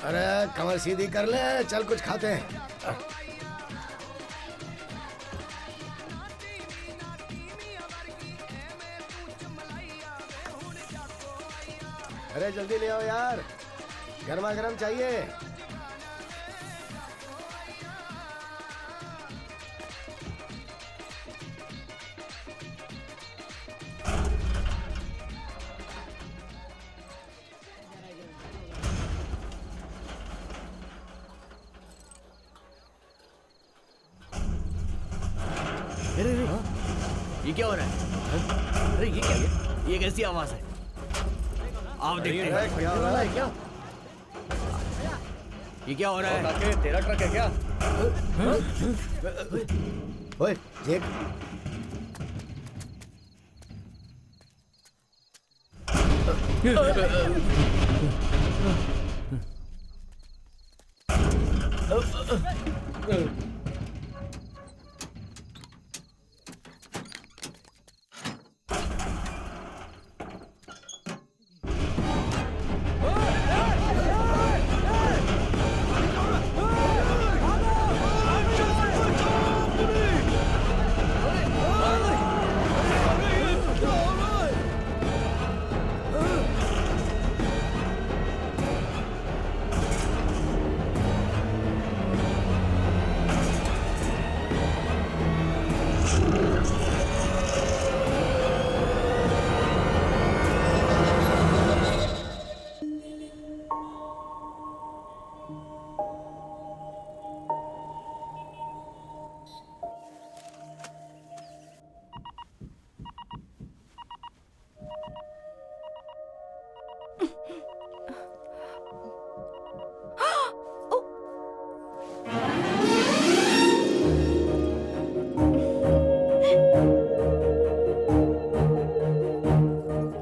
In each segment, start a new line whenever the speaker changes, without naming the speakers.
अरे कमर सीधी कर ले, चल कुछ खाते हैं। अरे जल्दी ले आओ यार, गर्मा गर्म चाहिए।
अरे ये क्या हो रहा है? अरे ये क्या है? ये कैसी आवाज है? आप देखते हैं।
क्या हो रहा है? क्या?
ये क्या हो रहा है?
काके, तेरा ट्रक है क्या?
ओए जेक,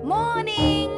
मॉर्निंग।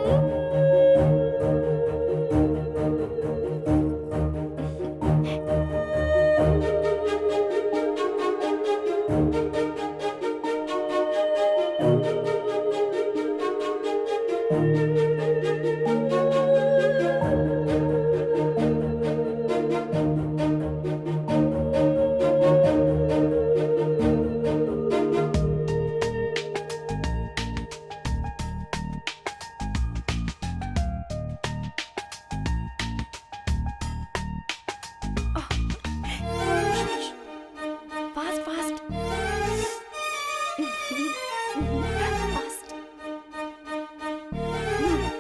Fast fast fast.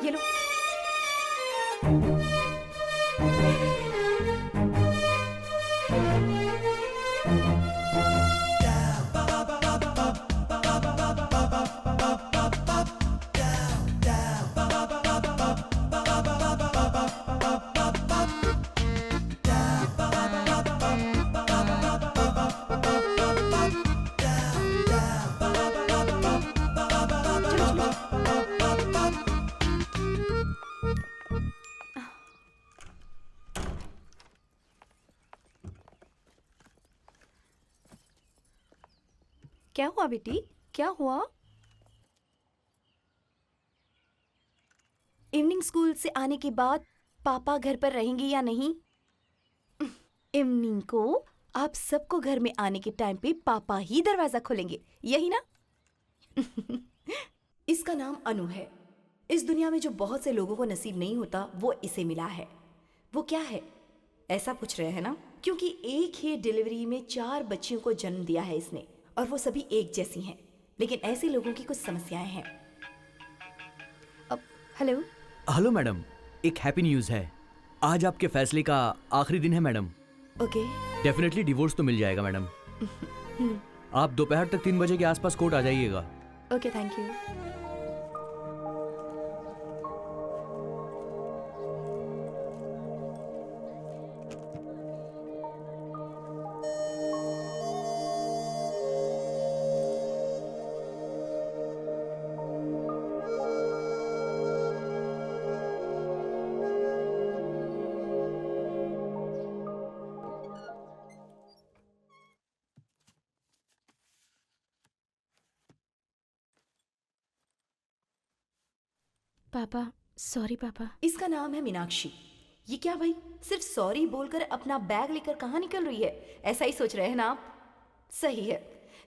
ये लो। क्या हुआ बेटी, क्या हुआ? इवनिंग स्कूल से आने के बाद पापा घर पर रहेंगे या नहीं? इवनिंग को आप सबको घर में आने के टाइम पे पापा ही दरवाजा खोलेंगे, यही ना? इसका नाम अनु है। इस दुनिया में जो बहुत से लोगों को नसीब नहीं होता वो इसे मिला है। वो क्या है ऐसा पूछ रहे हैं ना? क्योंकि एक ही डिलीवरी में 4 बच्चियों को जन्म दिया है इसने, और वो सभी एक जैसी हैं। लेकिन ऐसे लोगों की कुछ समस्याएं हैं। अब हेलो।
हेलो मैडम, एक हैप्पी न्यूज़ है। आज आपके फैसले का आखिरी दिन है मैडम।
ओके।
डेफिनेटली डिवोर्स तो मिल जाएगा मैडम। आप दोपहर तक 3 बजे के आसपास कोर्ट आ जाइएगा।
Okay, thank you.
पापा, सॉरी पापा।
इसका नाम है मीनाक्षी। ये क्या भाई, सिर्फ सॉरी बोलकर अपना बैग लेकर कहाँ निकल रही है? ऐसा ही सोच रहे हैं ना आप? सही है,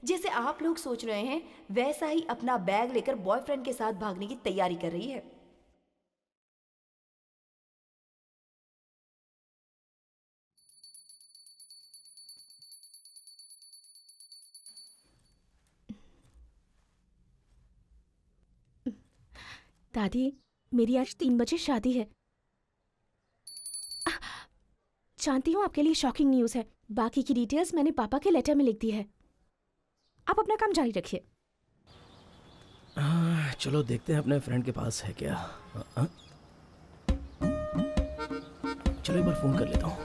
जैसे आप लोग सोच रहे हैं वैसा ही अपना बैग लेकर बॉयफ्रेंड के साथ भागने की तैयारी कर रही है।
दादी, मेरी आज 3 बजे शादी है। जानती हूँ आपके लिए शॉकिंग न्यूज़ है। बाकी की डिटेल्स मैंने पापा के लेटर में लिख दी है। आप अपना काम जारी रखिए।
चलो देखते हैं अपने फ्रेंड के पास है क्या। चलो एक बार फोन कर लेता हूँ।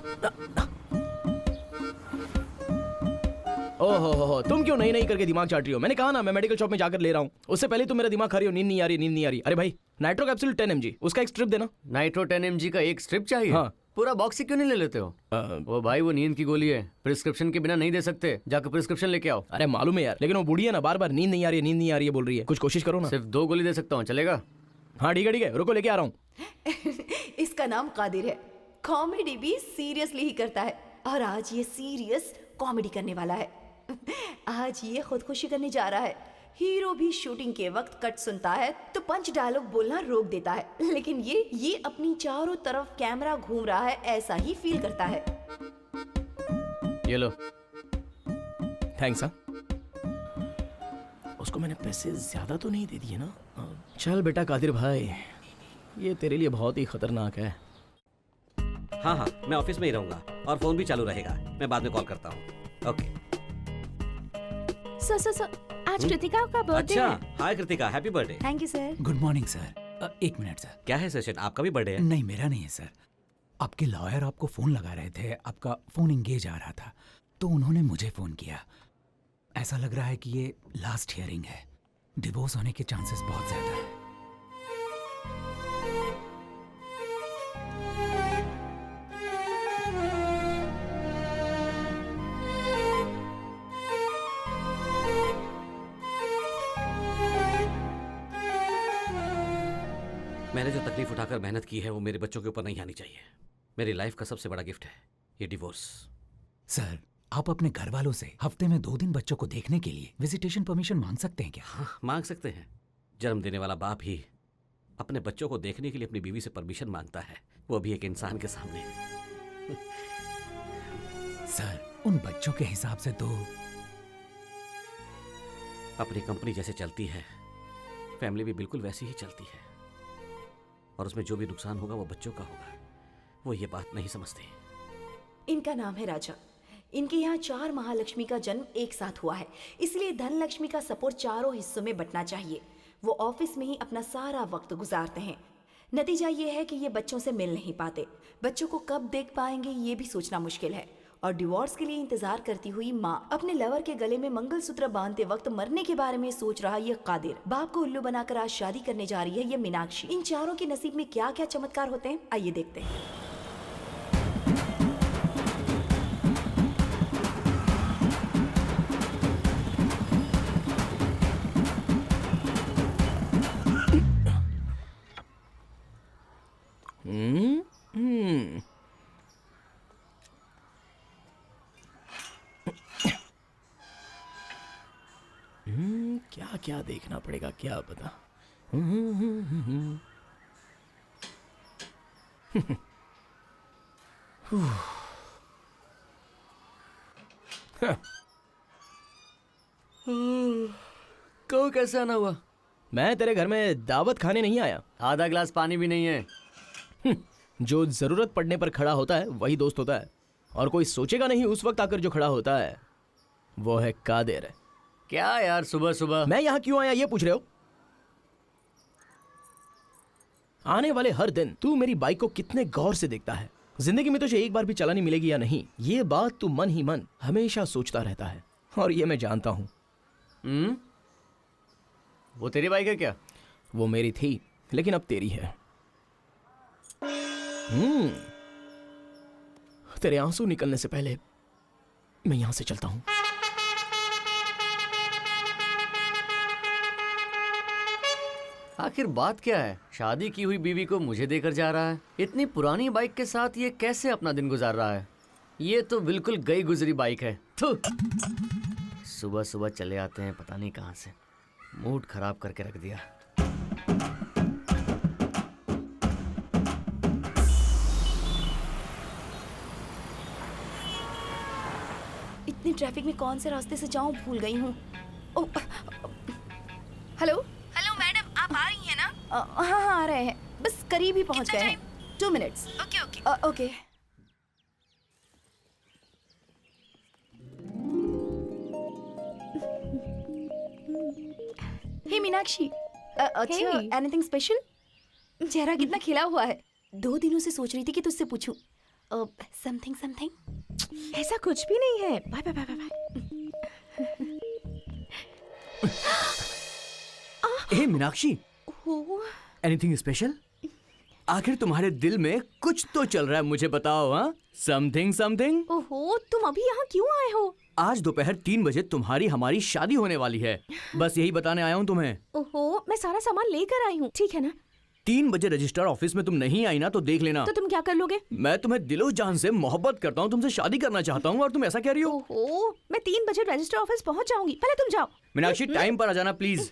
ओहो, तुम क्यों नहीं करके दिमाग चाट रही हो? मैंने कहा ना मैं मेडिकल शॉप में जाकर ले रहा हूँ। उससे पहले तुम मेरा दिमाग खा रही हो। नींद नहीं आ रही। अरे भाई, नाइट्रो कैप्सूल 10 mg, उसका एक स्ट्रिप देना।
नाइट्रो 10 mg का एक स्ट्रिप चाहिए?
हाँ।
पूरा बॉक्स ही क्यों नहीं ले लेते हो? वो भाई, वो नींद की गोली है, प्रिस्क्रिप्शन के बिना नहीं दे सकते। जाकर प्रिस्क्रिप्शन लेके आओ।
अरे मालूम है यार, लेकिन वो बूढ़ी है ना, बार बार नींद नहीं आ रही है बोल रही है। कुछ कोशिश करो ना।
सिर्फ 2 गोली दे सकता हूँ, चलेगा?
हाँ ठीक है, रुको लेके आ रहा हूँ।
इसका नाम कादिर है। कॉमेडी भी सीरियसली ही करता है, और आज ये सीरियस कॉमेडी करने वाला है। आज ये खुदकुशी करने जा रहा है। हीरो भी शूटिंग के वक्त कट सुनता है तो पंच डायलॉग बोलना रोक देता है, लेकिन ये अपनी चारों तरफ कैमरा घूम रहा है ऐसा ही फील करता है।
ये लो।
थैंक्स। हाँ, उसको मैंने पैसे ज्यादा तो नहीं दे दिए ना? चल बेटा कादिर भाई, ये तेरे लिए बहुत ही खतरनाक है।
हाँ, मैं ऑफिस में ही रहूंगा और फोन भी चालू रहेगा। मैं बाद में कॉल करता हूँ। ओके।
सर, आज कृतिका का बर्थडे
अच्छा,
है।
Hi Kritika, happy birthday.
Thank you sir.
Good morning sir. एक मिनट सर।
क्या है सचिन, आपका भी बर्थडे है?
नहीं, मेरा नहीं है सर। आपके लॉयर आपको फ़ोन लगा रहे थे, आपका फ़ोन एंगेज आ रहा था, तो उन्होंने मुझे फ़ोन किया। ऐसा लग रहा है कि ये लास्ट हियरिंग है। डिवोर्स होने के चांसेस बहुत ज़्यादा है।
मैंने जो तकलीफ उठाकर मेहनत की है वो मेरे बच्चों के ऊपर नहीं आनी चाहिए। मेरी लाइफ का सबसे बड़ा गिफ्ट है ये डिवोर्स।
सर, आप अपने घर वालों से हफ्ते में 2 दिन बच्चों को देखने के लिए विजिटेशन परमिशन मांग सकते हैं क्या?
हाँ, मांग सकते हैं। जन्म देने वाला बाप ही अपने बच्चों को देखने के लिए अपनी बीवी से परमिशन मांगता है, वो भी एक इंसान के सामने।
सर, उन बच्चों के हिसाब से तो
अपनी कंपनी जैसे चलती है, फैमिली भी बिल्कुल वैसी ही चलती है, और उसमें जो भी नुकसान होगा वो बच्चों का होगा। वो ये बात नहीं समझते।
इनका नाम है राजा। इनके यहाँ 4 महालक्ष्मी का जन्म एक साथ हुआ है, इसलिए धन लक्ष्मी का सपोर्ट चारों हिस्सों में बंटना चाहिए। वो ऑफिस में ही अपना सारा वक्त गुजारते हैं। नतीजा ये है कि ये बच्चों से मिल नहीं पाते। बच्चों को कब देख पाएंगे ये भी सोचना मुश्किल है। और डिवोर्स के लिए इंतजार करती हुई माँ अपने लवर के गले में मंगलसूत्र बांधते वक्त मरने के बारे में सोच रहा ये कादिर, बाप को उल्लू बनाकर आज शादी करने जा रही है ये मीनाक्षी। इन चारों के नसीब में क्या क्या चमत्कार होते हैं, आइए देखते हैं।
क्या क्या देखना पड़ेगा, क्या पता।
को कैसे आना हुआ?
मैं तेरे घर में दावत खाने नहीं आया।
आधा ग्लास पानी भी नहीं है।
जो जरूरत पड़ने पर खड़ा होता है वही दोस्त होता है, और कोई सोचेगा नहीं उस वक्त आकर जो खड़ा होता है वो है कादिर।
क्या यार, सुबह सुबह
मैं यहाँ क्यों आया ये पूछ रहे हो? आने वाले हर दिन तू मेरी बाइक को कितने गौर से देखता है। जिंदगी में तुझे एक बार भी चलानी मिलेगी या नहीं, ये बात तू मन ही मन हमेशा सोचता रहता है, और ये मैं जानता हूँ।
वो तेरी बाइक है क्या?
वो मेरी थी लेकिन अब तेरी है। तेरे आंसू निकलने से पहले मैं यहां से चलता हूं।
आखिर बात क्या है? शादी की हुई बीवी को मुझे देकर जा रहा है। इतनी पुरानी बाइक के साथ ये कैसे अपना दिन गुजार रहा है? ये तो बिल्कुल गई गुजरी बाइक है। थू। सुबह सुबह चले आते हैं पता नहीं कहाँ से। मूड खराब करके रख दिया।
इतनी ट्रैफिक में कौन से रास्ते से जाऊं भूल गई हूँ। हेलो
हेलो मैडम, आप आ रही हैं ना?
हाँ हाँ आ रहे हैं, बस करीब ही पहुंच गए हैं। 2 मिनट्स।
Okay okay.
ओके। हे मीनाक्षी, अच्छा
Hey.
Anything special? चेहरा कितना खिला हुआ है। 2 दिनों से सोच रही थी कि तुझसे पूछूं। Something something.
ऐसा कुछ भी नहीं है। Bye bye bye bye.
ए मीनाक्षी, एनीथिंग स्पेशल? आखिर तुम्हारे दिल में कुछ तो चल रहा है, मुझे बताओ। हाँ, समथिंग समथिंग।
ओहो, तुम अभी यहाँ क्यों आए हो?
आज दोपहर 3 बजे तुम्हारी हमारी शादी होने वाली है। बस यही बताने आया हूँ तुम्हें।
ओहो, मैं सारा सामान लेकर आई हूँ, ठीक है ना?
3 बजे रजिस्ट्रार ऑफिस में तुम नहीं आई ना तो देख लेना।
तो तुम क्या कर लोगे?
मैं तुम्हें दिलो जान से मोहब्बत करता हूँ, तुमसे शादी करना चाहता हूँ और तुम ऐसा कह रही हो।
ओहो, मैं 3 बजे रजिस्टर ऑफिस पहुँच जाऊंगी, पहले तुम जाओ।
मीनाक्षी, टाइम पर आ जाना प्लीज।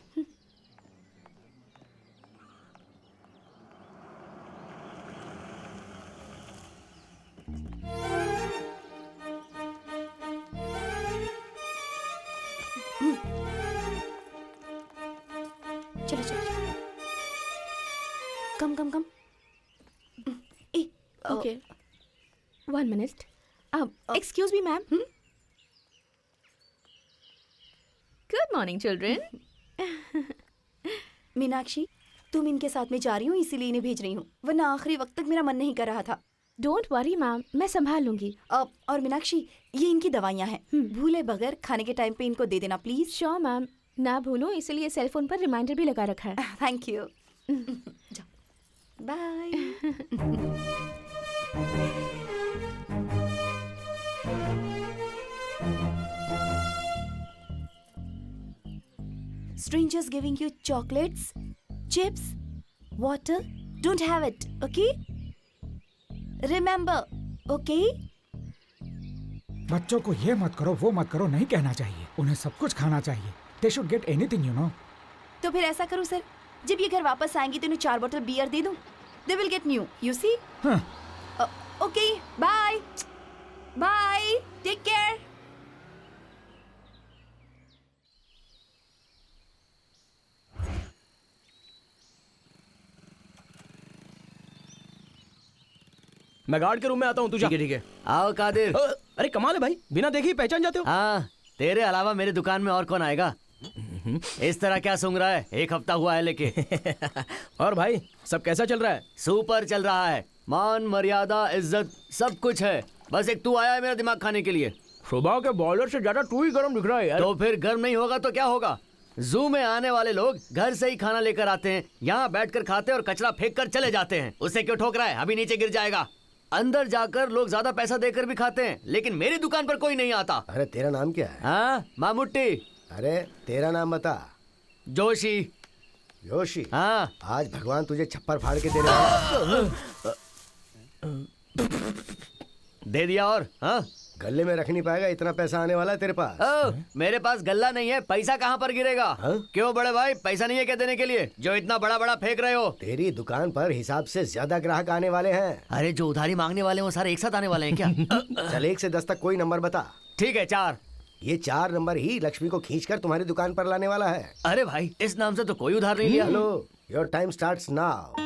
चलो चलो चलो। Come come come. ए,
okay, 1 minute. Excuse me ma'am. Good morning children.
Meenakshi, तुम इनके साथ में जा रही हो इसीलिए इन्हें भेज रही हूँ, वरना आखिरी वक्त तक मेरा मन नहीं कर रहा था।
डोंट वरी मैम, मैं संभाल लूंगी।
और मीनाक्षी, ये इनकी दवाइयाँ हैं, भूले बगैर खाने के टाइम पे इनको दे देना प्लीज।
श्योर मैम, ना भूलो, इसलिए सेल फोन पर रिमाइंडर भी लगा रखा है।
Thank you. जाओ, bye. Strangers giving you chocolates, chips, water. Don't have it, okay? Remember, okay?
बच्चों को ये मत करो वो मत करो नहीं कहना चाहिए, उन्हें सब कुछ खाना चाहिए। They should get anything, you know.
तो फिर ऐसा करूं सर, जब ये घर वापस आएंगी तो इन्हें 4 बोतल बियर दे दूं। They will get new, you see?
हाँ।
Okay, bye. Bye. Take care.
मैं गार्ड के रूम में आता हूँ, तू जा।
ठीक है आओ कादिर।
अरे कमाल है भाई, बिना देखे ही पहचान जाते हो।
हाँ, तेरे अलावा मेरे दुकान में और कौन आएगा? इस तरह क्या सूंघ रहा है? 1 हफ्ता हुआ है लेके।
और भाई, सब कैसा चल रहा है?
सुपर चल रहा है। मान मर्यादा इज्जत सब कुछ है। बस एक तू आया है मेरा दिमाग खाने के लिए।
सुबह के बॉयलर से ज्यादा तू ही गर्म दिख रहा है यार।
तो फिर गर्म नहीं होगा तो क्या होगा? जू में आने वाले लोग घर से ही खाना लेकर आते हैं, यहाँ बैठकर खाते हैं और कचरा फेंक कर चले जाते हैं। उसे क्यों ठोक रहा है? अभी नीचे गिर जाएगा। अंदर जाकर लोग ज्यादा पैसा देकर भी खाते हैं, लेकिन मेरी दुकान पर कोई नहीं आता।
अरे तेरा नाम क्या है?
हाँ, मामुट्टी।
अरे तेरा नाम बता।
जोशी।
योशी।
हाँ।
आज भगवान तुझे छप्पर फाड़ के देने वाला है।
दे दिया और हाँ?
गले में रख नहीं पाएगा, इतना पैसा आने वाला है तेरे पास।
मेरे पास गल्ला नहीं है, पैसा कहाँ पर गिरेगा?
हाँ?
क्यों बड़े भाई, पैसा नहीं है क्या देने के लिए, जो इतना बड़ा बड़ा फेंक रहे हो?
तेरी दुकान पर हिसाब से ज्यादा ग्राहक आने वाले हैं।
अरे जो उधारी मांगने वाले हैं वो सारे एक साथ आने वाले हैं क्या?
चल 1 से 10 तक कोई नंबर बता।
ठीक है 4।
ये 4 नंबर ही लक्ष्मी को खींचकर तुम्हारी दुकान पर लाने वाला है।
अरे भाई, इस नाम से तो कोई उधार नहीं लिया।
Hello, your time starts now.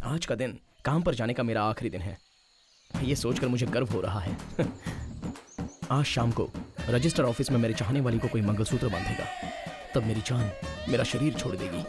आज का दिन काम पर जाने का मेरा आखिरी दिन है। ये सोचकर मुझे गर्व हो रहा है। आज शाम को रजिस्टर ऑफिस में मेरे चाहने वाली को कोई मंगलसूत्र बांधेगा, तब मेरी जान मेरा शरीर छोड़ देगी।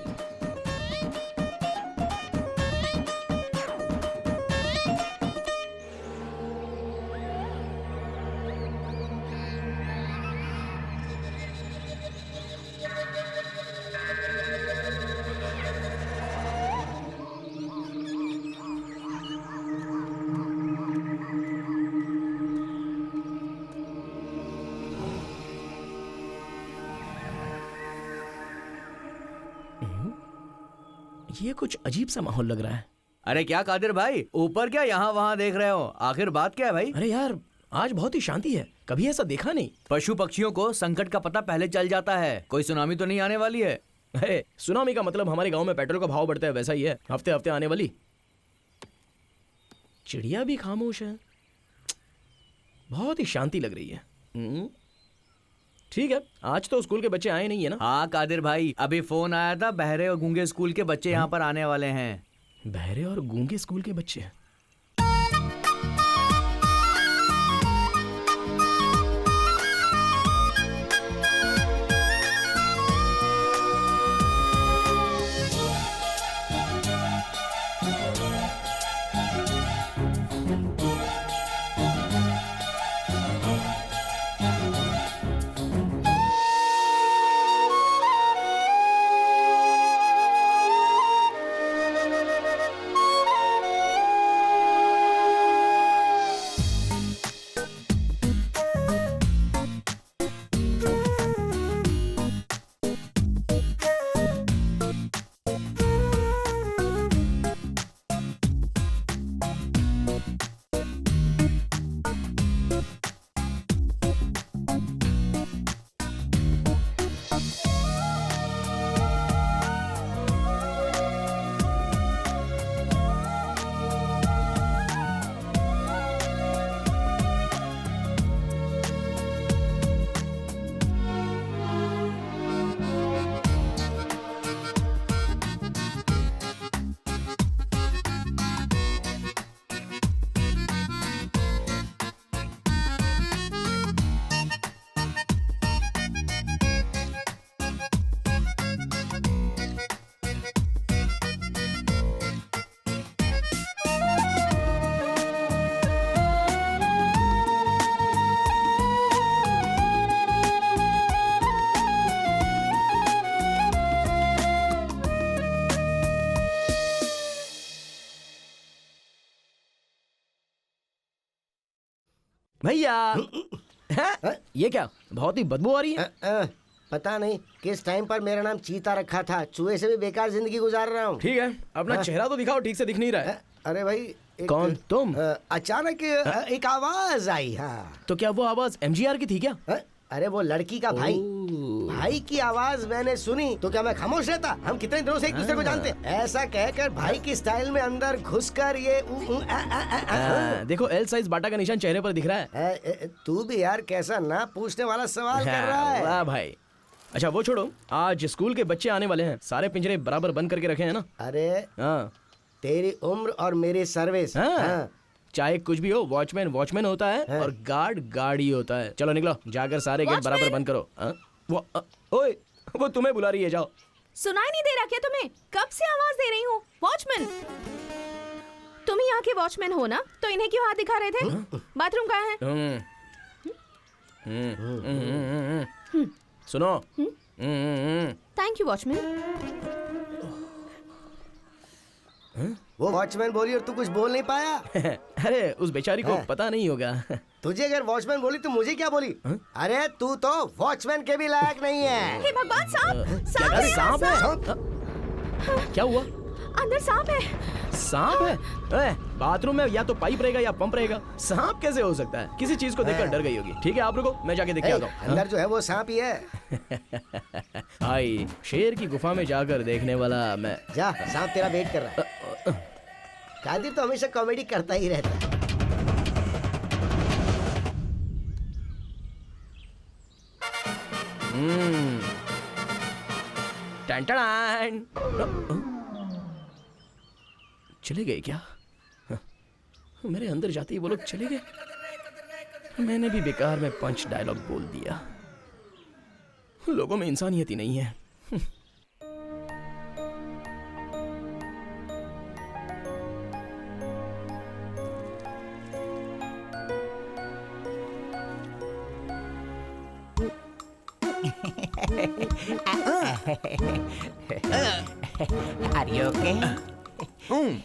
ये कुछ अजीब सा माहौल लग रहा है।
अरे क्या कादिर भाई, ऊपर क्या यहाँ वहाँ देख रहे हो? आखिर बात क्या है भाई?
अरे यार, आज बहुत ही शांति है, कभी ऐसा देखा नहीं।
पशु पक्षियों को संकट का पता पहले चल जाता है। कोई सुनामी तो नहीं आने वाली है?
अरे सुनामी का मतलब हमारे गांव में पेट्रोल का भाव बढ़ता है, वैसा ही है, हफ्ते हफ्ते आने वाली। चिड़िया भी खामोश है, बहुत ही शांति लग रही है। ठीक है, आज तो स्कूल के बच्चे आए नहीं है ना?
हाँ कादिर भाई, अभी फोन आया था, बहरे और गूंगे स्कूल के बच्चे यहाँ पर आने वाले हैं।
बहरे और गूंगे स्कूल के बच्चे? भैया हैं? ये क्या, बहुत ही बदबू आ रही है।
पता नहीं किस टाइम पर मेरा नाम चीता रखा था, चूहे से भी बेकार जिंदगी गुजार रहा हूँ।
ठीक है, अपना चेहरा तो दिखाओ, ठीक से दिख नहीं रहा है।
अरे भाई
कौन तुम?
अचानक एक आवाज आई। हाँ,
तो क्या वो आवाज एमजीआर की थी क्या?
अरे वो लड़की का भाई भाई की आवाज मैंने सुनी तो क्या मैं खामोश रहता? हम कितने दिनों से एक दूसरे को जानते हैं। ऐसा कहकर भाई की स्टाइल में अंदर घुसकर ये
देखो एल साइज बाटा का निशान चेहरे पर दिख रहा है।
तू भी यार कैसा ना पूछने वाला सवाल कर रहा है।
वाह भाई। अच्छा वो छोड़ो, आज स्कूल के बच्चे आने वाले हैं, सारे पिंजरे बराबर बंद करके रखे हैं ना?
अरे
हाँ,
तेरी उम्र और मेरी सर्विस।
हाँ। चाहे कुछ भी हो, वॉचमैन वॉचमैन होता है और गार्ड गार्ड ही होता है। चलो निकलो, जाकर सारे गेट बराबर बंद करो। ओए, वो तुम्हें बुला रही है, जाओ।
सुनाई नहीं दे रहा क्या तुम्हें? कब से आवाज दे रही हूँ। वॉचमैन, तुम ही यहाँ के वॉचमैन हो ना? तो इन्हें क्यों हाथ दिखा रहे थे? बाथरूम कहाँ है?
सुनो,
थैंक यू वॉचमैन।
वो वॉचमैन बोली और तू कुछ बोल नहीं पाया।
अरे उस बेचारी को पता नहीं होगा।
तुझे अगर वॉचमैन बोली तो मुझे क्या बोली? अरे तू तो वॉचमैन के भी लायक नहीं है।
हे भगवान, सांप
क्या सांप है? क्या हुआ?
अंदर सांप है।
सांप है? बाथरूम में या तो पाइप रहेगा या पंप रहेगा, सांप कैसे हो सकता है? किसी चीज को देखकर डर गई होगी। ठीक है आप रुको, मैं जाके देख के आता हूँ।
अंदर जो है वो सांप ही है।
भाई शेर की गुफा में जाकर देखने वाला मैं।
जा, सांप तेरा वेट कर रहा है। कादिर तो हमेशा कॉमेडी करता ही रहता है।
चले गए क्या? हाँ, मेरे अंदर जाते ही वो लोग चले गए। मैंने भी बेकार में पंच डायलॉग बोल दिया। लोगों में इंसानियत ही नहीं है।
Are you okay?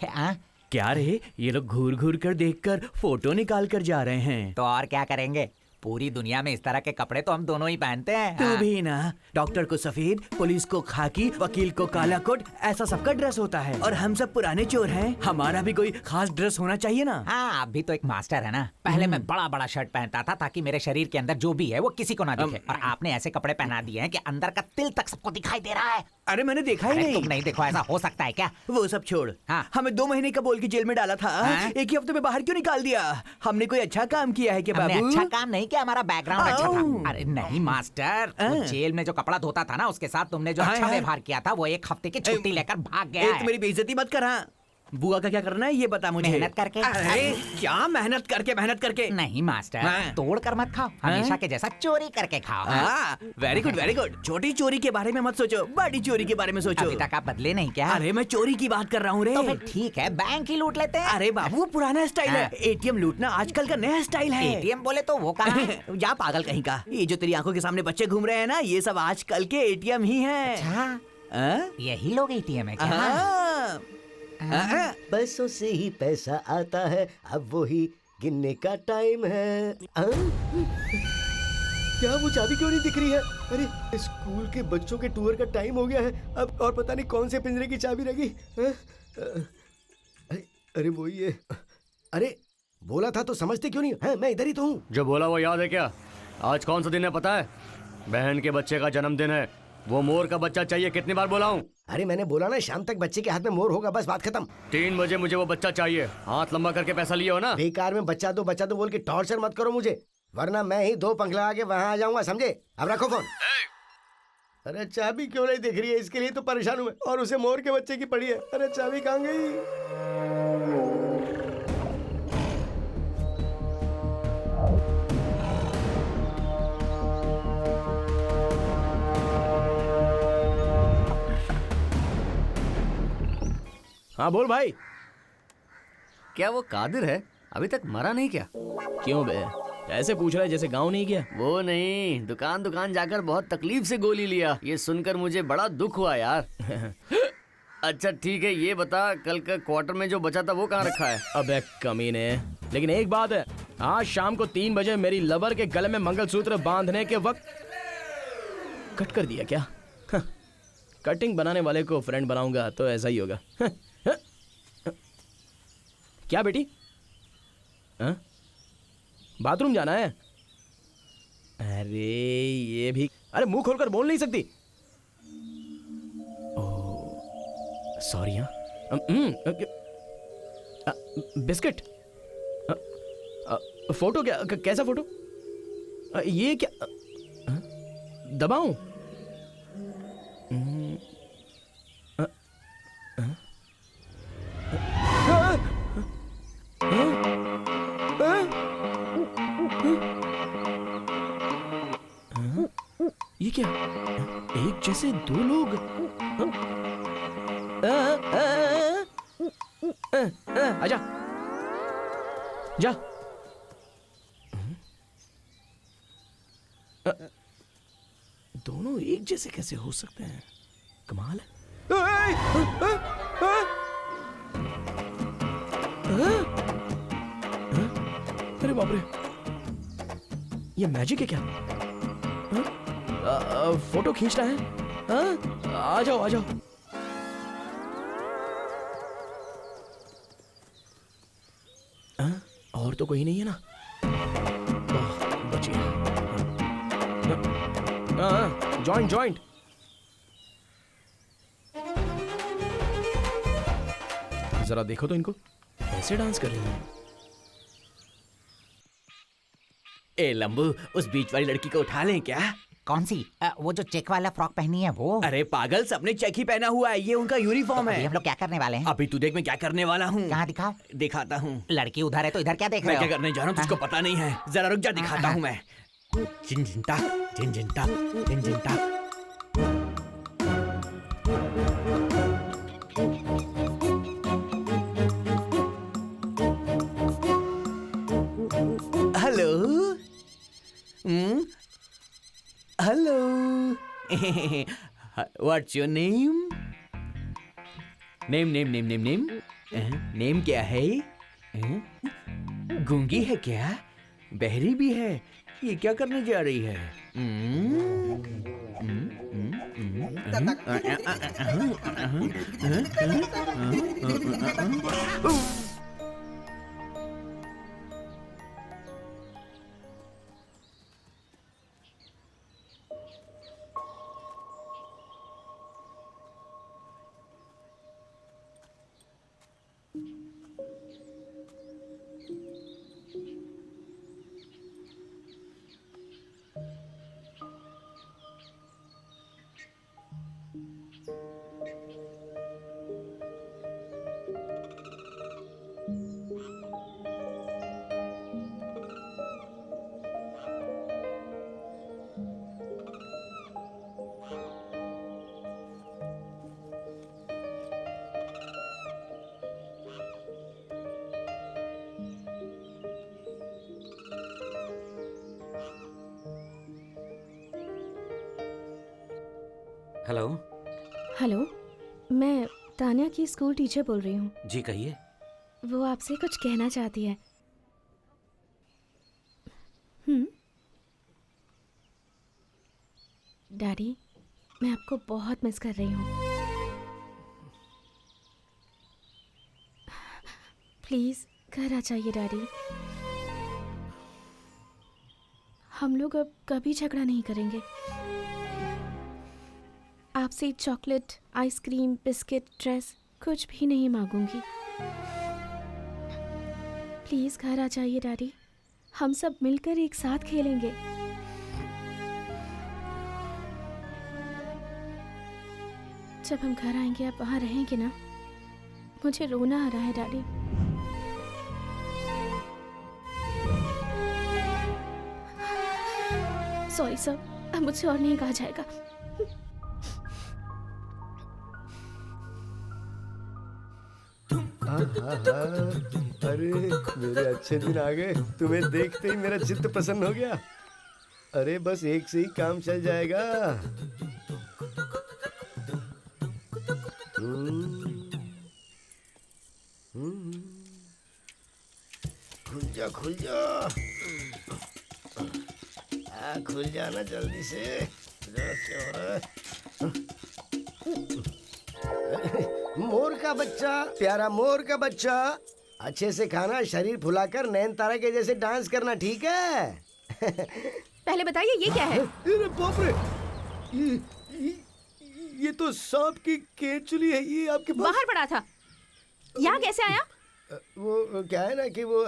हाँ?
क्या रे, ये लोग घूर घूर कर देखकर फोटो निकाल कर जा रहे हैं।
तो और क्या करेंगे? पूरी दुनिया में इस तरह के कपड़े तो हम दोनों ही पहनते हैं।
तू
हाँ।
भी ना, डॉक्टर को सफेद, पुलिस को खाकी, वकील को काला कोट, ऐसा सबका ड्रेस होता है। और हम सब पुराने चोर हैं, हमारा भी कोई खास ड्रेस होना चाहिए ना।
हाँ, आप भी तो एक मास्टर है ना। पहले मैं बड़ा बड़ा शर्ट पहनता था ताकि मेरे शरीर के अंदर जो भी है वो किसी को ना दिखे, और आपने ऐसे कपड़े पहना दिए हैं कि अंदर का तिल तक सबको दिखाई दे रहा है।
अरे मैंने देखा ही
अरे
नहीं।
तुम नहीं देखो, ऐसा हो सकता है क्या?
वो सब छोड़।
हाँ।
हमें 2 महीने का बोल के जेल में डाला था।
हाँ?
एक ही हफ्ते में बाहर क्यों निकाल दिया? हमने कोई अच्छा काम किया है क्या
हमने
बाबू?
अच्छा काम नहीं किया, हमारा बैकग्राउंड अच्छा
आओ।
था। अरे नहीं मास्टर, वो जेल में जो कपड़ा धोता था ना, उसके साथ तुमने जो
हाँ,
अच्छा
हाँ।
व्यवहार किया था, वो 1 हफ्ते की छुट्टी लेकर भाग गया
एक
है।
मेरी बेइज्जती मत कर। हाँ, बुआ का क्या करना है ये बता मुझे।
मेहनत करके।
अरे क्या मेहनत करके?
नहीं मास्टर,
हाँ।
तोड़ कर मत खाओ, हमेशा के जैसा चोरी करके खाओ। हाँ?
Very good very good. छोटी चोरी के बारे में मत सोचो, बड़ी चोरी के बारे में सोचो।
अभी तक आप बदले नहीं क्या?
अरे मैं चोरी की बात कर रहा हूँ रे।
तो फिर ठीक है, बैंक ही लूट लेते हैं।
अरे बाबू, पुराना स्टाइल है।
हाँ।
एटीएम लूटना आजकल का नया स्टाइल है।
एटीएम बोले तो वो कहाँ है?
या पागल कहीं का, ये जो तेरी आंखों के सामने बच्चे घूम रहे हैं ना, ये सब आजकल के एटीएम ही हैं।
हाँ,
हाँ?
यही लोग एटीएम है क्या?
हाँ। हाँ।
पैसों से ही पैसा आता है, अब वो ही गिनने का टाइम है। क्या वो चाबी क्यों नहीं दिख रही है? अरे स्कूल के बच्चों के टूर का टाइम हो गया है अब, और पता नहीं कौन से पिंजरे की चाबी रह गई। अरे वो ये, अरे बोला था तो समझते क्यों नहीं है? मैं इधर ही तो हूँ।
जो बोला वो याद है क्या? आज कौन सा दिन है पता है? बहन के बच्चे का जन्मदिन है। वो मोर का बच्चा चाहिए, कितनी बार बोला हूँ?
अरे मैंने बोला ना, शाम तक बच्चे के हाथ में मोर होगा, बस बात खत्म।
3 बजे मुझे वो बच्चा चाहिए। हाथ लंबा करके पैसा लिए हो ना?
बेकार में बच्चा दो बोल के टॉर्चर मत करो मुझे, वरना मैं ही 2 पंख लगा के वहाँ आ जाऊंगा, समझे? अब रखो फोन। अरे चाबी क्यों नहीं दिख रही है? इसके लिए तो परेशान हूँ मैं, और उसे मोर के बच्चे की पड़ी है। अरे चाबी कहाँ गई?
हाँ बोल भाई।
क्या वो कादिर है? अभी तक मरा नहीं क्या?
क्यों बे, ऐसे पूछ रहा है जैसे गाँव नहीं गया?
वो नहीं, दुकान जाकर बहुत तकलीफ से गोली लिया। ये सुनकर मुझे बड़ा दुख हुआ यार। अच्छा ठीक है, ये बता कल का क्वार्टर में जो बचा था वो कहाँ रखा है?
अबे कमीने, लेकिन एक बात है, आज शाम को 3 बजे मेरी लवर के गले में मंगलसूत्र बांधने के वक्त कट कर दिया क्या? कटिंग बनाने वाले को फ्रेंड बनाऊंगा तो ऐसा ही होगा। क्या बेटी? हाँ? बाथरूम जाना है? अरे ये भी, अरे मुंह खोलकर बोल नहीं सकती। Oh sorry. हाँ, बिस्किट। फोटो क्या? कैसा फोटो? ये क्या? दबाऊं? ये क्या? एक जैसे 2 लोग? आजा जा। दोनों एक जैसे कैसे हो सकते हैं? कमाल है। अरे बाप रे, ये मैजिक है क्या? फोटो खींचना है? हाँ? आ जाओ आ जाओ। और तो कोई नहीं है ना? बच गया। जॉइंट। जरा देखो तो इनको, कैसे डांस कर रही हैं।
ए लंबू, उस बीच वाली लड़की को उठा लें क्या?
कौन सी? वो जो चेक वाला फ्रॉक पहनी है वो?
अरे पागल, सबने चेक ही पहना हुआ है, ये उनका यूनिफॉर्म
अभी
है।
हम लोग क्या करने वाले हैं?
अभी तू देख मैं क्या करने वाला हूँ।
कहाँ दिखाओ?
दिखाता हूँ।
लड़की उधर है तो इधर क्या देख
मैं
रहे
क्या
हो?
करने जा रहा हूँ तुझको पता नहीं है, जरा रुक जा, दिखाता हूँ मैं। झिनझिनटा झिनझिनटा झिनझिनटा। Hello. Hello. What's your name? Name name क्या है? गूंगी है क्या? बहरी भी है? ये क्या करने जा रही है?
हेलो।
हेलो, मैं तान्या की स्कूल टीचर बोल रही हूँ।
जी कहिए।
वो आपसे कुछ कहना चाहती है। डैडी, मैं आपको बहुत मिस कर रही हूँ। प्लीज घर आ जाइए डैडी। हम लोग अब कभी झगड़ा नहीं करेंगे। आपसे चॉकलेट, आइसक्रीम, बिस्किट, ड्रेस कुछ भी नहीं मांगूंगी। प्लीज घर आ जाइए डैडी, हम सब मिलकर एक साथ खेलेंगे। जब हम घर आएंगे आप वहाँ रहेंगे ना? मुझे रोना आ रहा है डैडी। सॉरी सर, अब मुझसे और नहीं कहा जाएगा।
अरे मेरे अच्छे दिन आ गए। तुम्हें देखते ही मेरा चित्त प्रसन्न हो गया। अरे बस एक से ही काम चल जाएगा। खुल जा खुल जा, खुल जाना जल्दी से। मोर का बच्चा, प्यारा मोर का बच्चा, अच्छे से खाना, शरीर फुलाकर नैन तारा के जैसे डांस करना, ठीक है?
पहले बताइए ये क्या है?
अरे बाप रे, ये तो सांप की केंचुली है। ये आपके पास
बाहर पड़ा था, यहाँ कैसे आया?
वो क्या है ना कि वो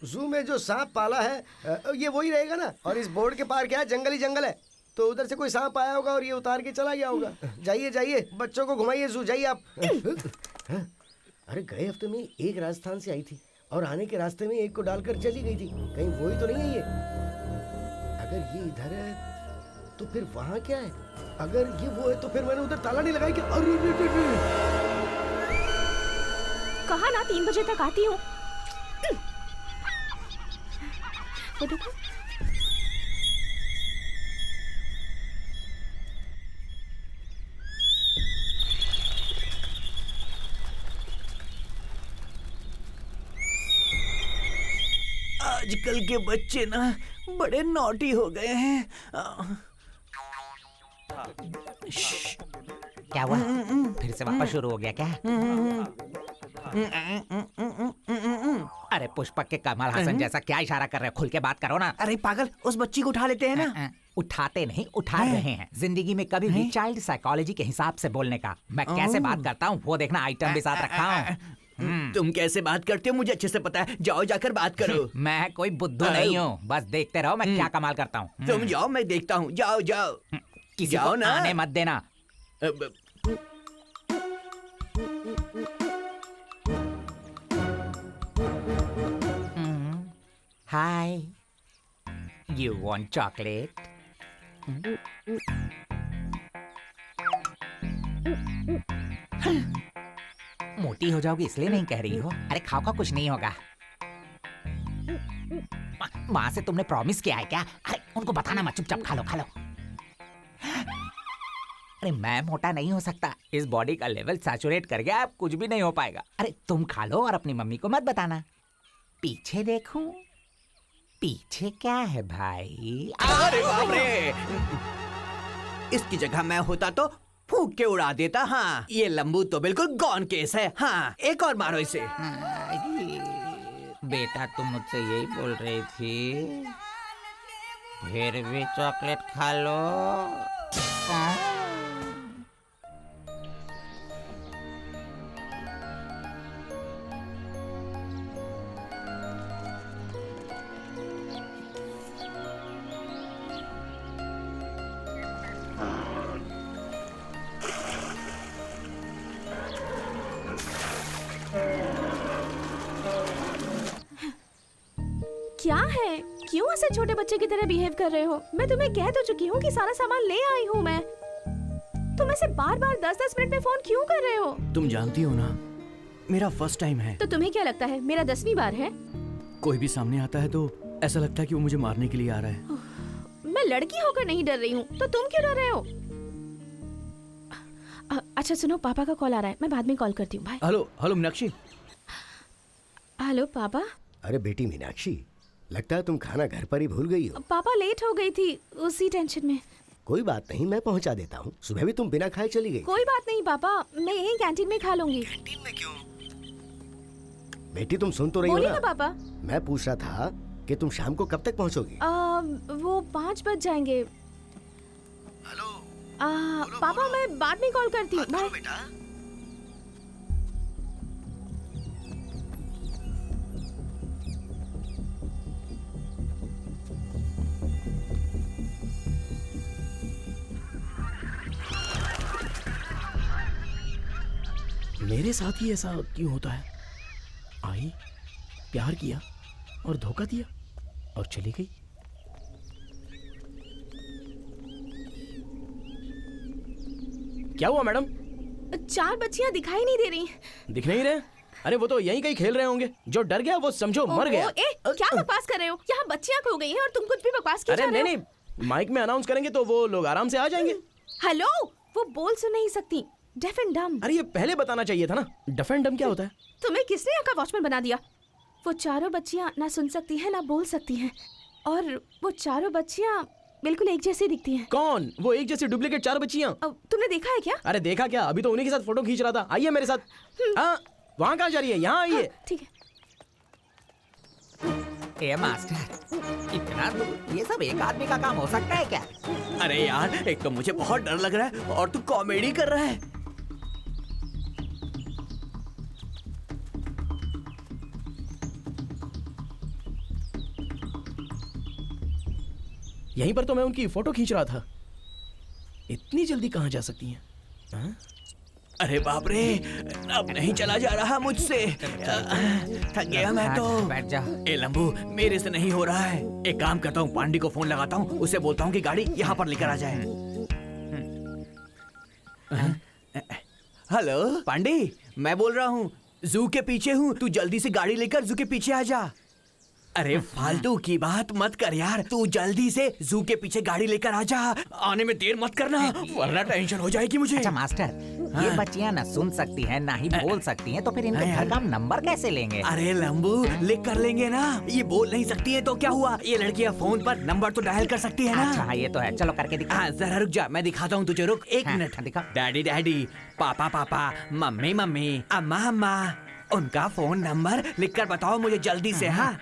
जू में जो सांप पाला है ये वही रहेगा ना। और इस बोर्ड के पार क्या है, जंगल ही जंगल है। तो उधर से कोई सांप आया होगा और ये उतार के चला गया होगा। जाइए जाइए, बच्चों को घुमाइए जू, जाइए आप। अरे गए हफ्ते में एक राजस्थान से आई थी और आने के रास्ते में एक को डालकर चली गई थी। कहीं वही तो नहीं है ये? अगर ये इधर है तो फिर वहाँ क्या है? अगर ये वो है तो फिर मैंने उधर ताला नहीं लगाया क्या? अरे
कहा ना 3 बजे तक आती हूँ। वो देखो,
आजकल के बच्चे ना बड़े नॉटी हो गए हैं।
क्या हुआ? फिर से वापस शुरू हो गया क्या? अरे पुष्पक के कमल हासन जैसा क्या इशारा कर रहे हो? खुल के बात करो ना।
अरे पागल, उस बच्ची को उठा लेते हैं ना।
उठाते नहीं, उठा रहे हैं। जिंदगी में कभी भी चाइल्ड साइकोलॉजी के हिसाब से बोलने का। मैं कैसे बात करता हूँ वो देखना, आइटम भी साथ रखा हूँ।
तुम कैसे बात करते हो मुझे अच्छे से पता है। जाओ जाकर बात करो।
मैं कोई बुद्धू नहीं हूँ, बस देखते रहो मैं क्या कमाल करता हूँ।
तुम जाओ, मैं देखता हूँ। जाओ जाओ।
किसी
जाओ
को
ना।
आने मत देना। हाय, यू वांट चॉकलेट? मोटी हो जाओगी इसलिए नहीं कह रही हो। अरे खाओ खाओ, कुछ नहीं होगा। वहां से तुमने प्रॉमिस किया है क्या? अरे उनको बताना मत, चुपचाप खा लो खा लो। अरे मैं मोटा नहीं हो सकता, इस बॉडी का लेवल सैचुरेट कर गया, अब कुछ भी नहीं हो पाएगा। अरे तुम खा लो और अपनी मम्मी को मत बताना। पीछे देखूं, पीछे क्या है भाई?
अरे बाप रे, इसकी जगह मैं होता तो फूंक के उड़ा देता। हाँ, ये लंबू तो बिल्कुल गॉन केस है। हाँ, एक और मारो इसे।
बेटा तुम मुझसे यही बोल रही थी, फिर भी चॉकलेट खा लो।
क्या है, क्यों ऐसे छोटे बच्चे की तरह बिहेव कर रहे हो? मैं तुम्हें कह तो चुकी हूँ कि सारा सामान ले आई हूँ मैं। तुम ऐसे बार बार 10-10 मिनट में फोन क्यों कर रहे हो?
तुम जानती हो ना, मेरा फर्स्ट टाइम है।
तो तुम्हें क्या लगता है मेरा 10वीं बार है?
कोई भी सामने आता है तो ऐसा लगता है कि वो मुझे मारने के लिए आ रहा है।
मैं लड़की होकर नहीं डर रही हूँ, तो तुम क्यों डर रहे हो? अच्छा सुनो, पापा का कॉल आ रहा है, मैं बाद में कॉल करती हूँ। Bye.
Hello hello Meenakshi.
Hello पापा।
अरे बेटी मीनाक्षी, लगता है तुम खाना घर पर ही भूल गई हो।
पापा लेट हो गई थी, उसी टेंशन में।
कोई बात नहीं, मैं पहुंचा देता हूँ। सुबह भी तुम बिना खाए चली गई।
कोई बात नहीं पापा, मैं यहीं कैंटीन में खा लूंगी।
कैंटीन में क्यों? बेटी तुम सुन तो रही हो
बोलिए
ना?
ना पापा।
मैं पूछ रहा था कि तुम शाम को कब तक पहुंचोगी?
वो 5 बज जाएंगे।
हेलो
पापा मैं बाद में कॉल करती हूँ। बाय।
बेटा।
मेरे साथ ही ऐसा क्यों होता है? आई, प्यार किया और धोखा दिया और चली गई। क्या हुआ मैडम?
4 बच्चियां दिखाई नहीं दे रही।
दिख नहीं रहे? अरे वो तो यहीं कहीं खेल रहे होंगे। जो डर गया वो समझो मर गया।
क्या बकवास कर रहे हो? यहाँ बच्चियां खो गई हैं और तुम कुछ भी बकवास किए जा
अरे
रहे
नहीं
हो।
नहीं, माइक में अनाउंस करेंगे तो वो लोग आराम से आ जाएंगे।
हेलो, वो बोल सुन नहीं सकती, डेफ एंड डम।
अरे ये पहले बताना चाहिए था ना। डफ एंड डम क्या होता है?
तुम्हें किसने यहाँ का वॉचमैन बना दिया? वो चारों बच्चियां ना सुन सकती हैं ना बोल सकती हैं, और वो चारों बच्चियां बिल्कुल एक जैसी दिखती हैं।
कौन? वो एक जैसी डुप्लीकेट 4 बच्चियां?
तुमने देखा है क्या?
अरे देखा क्या, अभी तो उन्हीं के साथ फोटो खींच रहा था। आइए मेरे साथ। हाँ, वहाँ कहाँ जा रही है? यहाँ आइए।
ठीक है।
ए मास्टर, इतना दूर ये सब एक आदमी का काम हो सकता है क्या?
अरे यार, एक तो मुझे बहुत डर लग रहा है और तू कॉमेडी कर रहा है।
यहीं पर तो मैं उनकी फोटो खींच रहा था। इतनी जल्दी कहाँ जा सकती हैं? हाँ?
अरे बाप रे, अब नहीं चला जा रहा मुझसे। थक गया मैं तो।
बैठ जा।
ए लंबू, मेरे से नहीं हो रहा है। एक काम करता हूँ, पांडी को फोन लगाता हूँ, उसे बोलता हूँ कि गाड़ी यहाँ पर लेकर आ जाए। हेलो पांडी, मैं बोल रहा हूँ, जू के पीछे हूँ, तू जल्दी से गाड़ी लेकर जू के पीछे आ जा। अरे फालतू की बात मत कर यार, तू जल्दी से जू के पीछे गाड़ी लेकर आ जा। आने में देर मत करना वरना टेंशन हो जाएगी मुझे।
अच्छा मास्टर, ये बच्चियां ना सुन सकती हैं ना ही बोल सकती हैं, तो फिर इनके घर का हम नंबर कैसे लेंगे?
अरे लंबू, लिख कर लेंगे ना। ये बोल नहीं सकती है तो क्या हुआ, ये लड़कियां फोन पर नंबर तो डायल कर सकती है ना।
अच्छा ये तो है, चलो करके दिखा।
हाँ जरा रुक जा, मैं दिखाता हूँ तुझे। रुक एक मिनट।
दिखा।
डैडी डैडी, पापा पापा, मम्मी मम्मी, अम्मा अम्मा, उनका फोन नंबर लिख कर बताओ मुझे जल्दी से। हाँ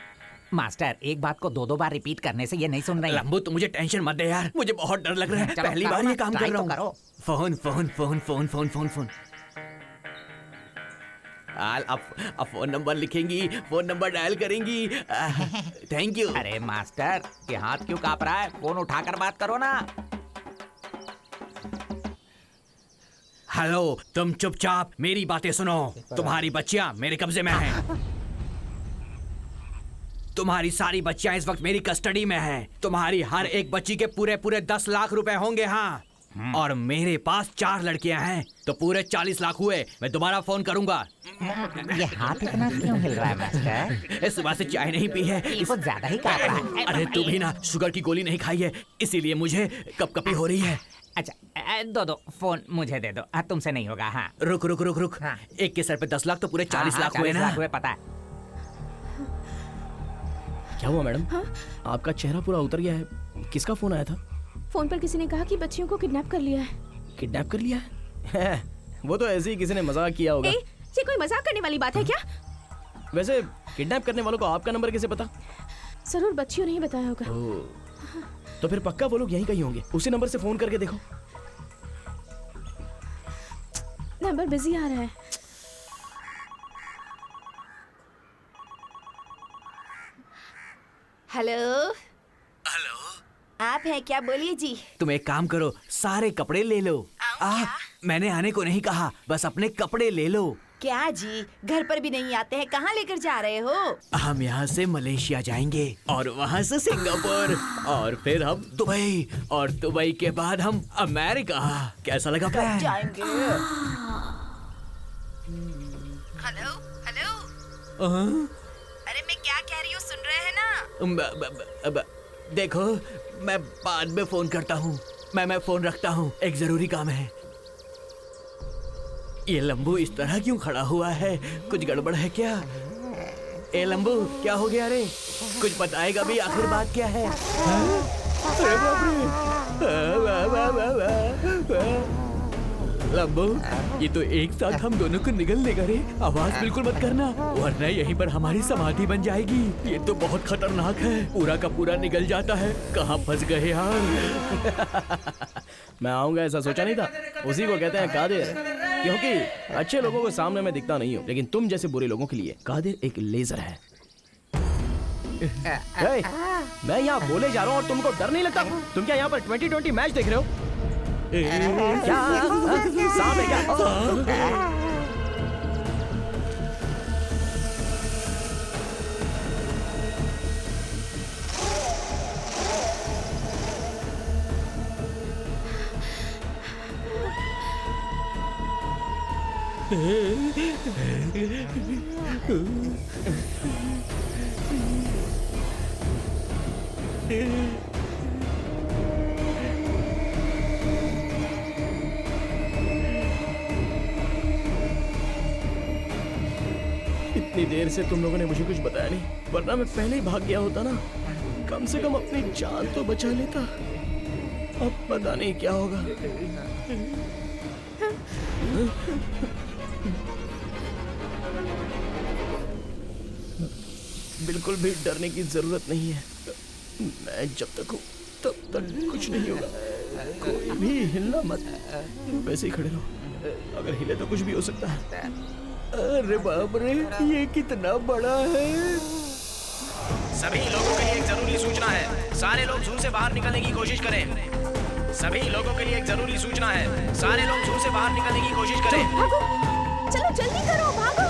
मास्टर, एक बात को 2-2 बार रिपीट करने से ये नहीं सुन रही।
लंबू, तू मुझे टेंशन मत दे यार, मुझे बहुत डर लग रहा है।
चलो,
पहली
करो
बार
ना,
ये काम कर
ट्राई
रहा
तो
हूँ।
करो।
Phone phone phone phone phone phone phone. अब फोन नंबर लिखेंगी, फोन नंबर डायल करेंगी। Thank you.
अरे मास्टर, ये हाथ क्यों कांप रहा है? फोन उठाकर बात करो ना।
हेलो, तुम चुपचाप मेरी बातें सुनो। तुम्हारी बच्चियां मेरे कब्जे में हैं। तुम्हारी सारी बच्चियां इस वक्त मेरी कस्टडी में हैं। तुम्हारी हर एक बच्ची के पूरे 10 लाख रुपए होंगे। हाँ, और मेरे पास 4 लड़कियां हैं, तो पूरे 40 लाख हुए। मैं दोबारा फोन करूंगा।
ये हाथ इतना क्यों हिल रहा है मास्टर?
सुबह से चाय नहीं पी है।
ये कुछ ज्यादा ही कांप रहा है।
अरे तू भी ना शुगर की गोली नहीं खाई है, इसीलिए मुझे कपकपी हो रही है।
अच्छा, दो फोन मुझे दे दो। तुमसे नहीं होगा। हाँ,
रुक।
हाँ।
एक के सर पे 10 लाख, तो पूरे 40 लाख हुए
40
ना।
लाख हुए, पता है।
क्या हुआ मैडम? आपका चेहरा पूरा उतर गया है। किसका फोन आया था?
फोन पर किसी ने कहा कि बच्चियों को किडनैप कर लिया है।
किडनैप कर लिया है? वो तो ऐसे ही किसी ने मजाक किया होगा।
ये कोई मजाक करने वाली बात है क्या?
वैसे किडनैप करने वालों को आपका नंबर कैसे पता?
जरूर बच्चियों ने ही बताया होगा।
तो फिर पक्का वो लोग यहीं कहीं होंगे। उसी नंबर से फोन करके देखो।
नंबर बिजी आ रहा है।
हेलो, आप हैं क्या? बोलिए जी।
तुम एक काम करो, सारे कपड़े ले लो। मैंने आने को नहीं कहा, बस अपने कपड़े ले लो।
क्या जी, घर पर भी नहीं आते हैं? कहाँ लेकर जा रहे हो?
हम यहाँ से मलेशिया जाएंगे और वहाँ से सिंगापुर और फिर हम दुबई और दुबई के बाद हम अमेरिका। कैसा लगा प्लान?
जाएंगे। हेलो हेलो, अरे मैं क्या कह रही हूँ, सुन रहे हैं ना?
देखो, मैं बाद में फोन करता हूँ। मैं फोन रखता हूँ, एक जरूरी काम है। ये लंबू इस तरह क्यों खड़ा हुआ है? कुछ गड़बड़ है क्या? ए लंबू, क्या हो गया रे? कुछ बताएगा भी आखिर बात क्या है? अरे बाप रे! लंबू, ये तो एक साथ हम दोनों को निगल लेगा रे। आवाज बिल्कुल मत करना, वरना यहीं पर हमारी समाधि बन जाएगी। ये तो बहुत खतरनाक है, पूरा का पूरा निगल जाता है। कहाँ फंस गए यार?
मैं आऊंगा ऐसा सोचा नहीं था। उसी को कहते हैं कादिर, क्योंकि अच्छे लोगों को सामने मैं दिखता नहीं हूँ, लेकिन तुम जैसे बुरे लोगों के लिए कादिर एक लेजर है। मैं यहाँ बोले जा रहा हूँ और तुमको डर नहीं लगता? तुम क्या यहाँ पर 2020 मैच देख रहे हो? क्या सामने क्या? इतनी देर से तुम लोगों ने मुझे कुछ बताया नहीं, वरना मैं पहले ही भाग गया होता ना। कम से कम अपनी जान तो बचा लेता। अब पता नहीं क्या होगा। बिल्कुल भी डरने की जरूरत नहीं है। मैं जब तक हूँ तब तक कुछ नहीं होगा। कोई भी हिलना मत, वैसे ही खड़े रहो। अगर हिले तो कुछ भी हो सकता है। अरे बाप रे, ये कितना बड़ा है। सभी लोगों के लिए एक जरूरी सूचना है, सारे लोग जू से बाहर निकलने की कोशिश करें। सभी लोगों के लिए एक जरूरी सूचना है, सारे लोग जू से बाहर निकलने की कोशिश करें।
भागो, चलो जल्दी करो, भागो,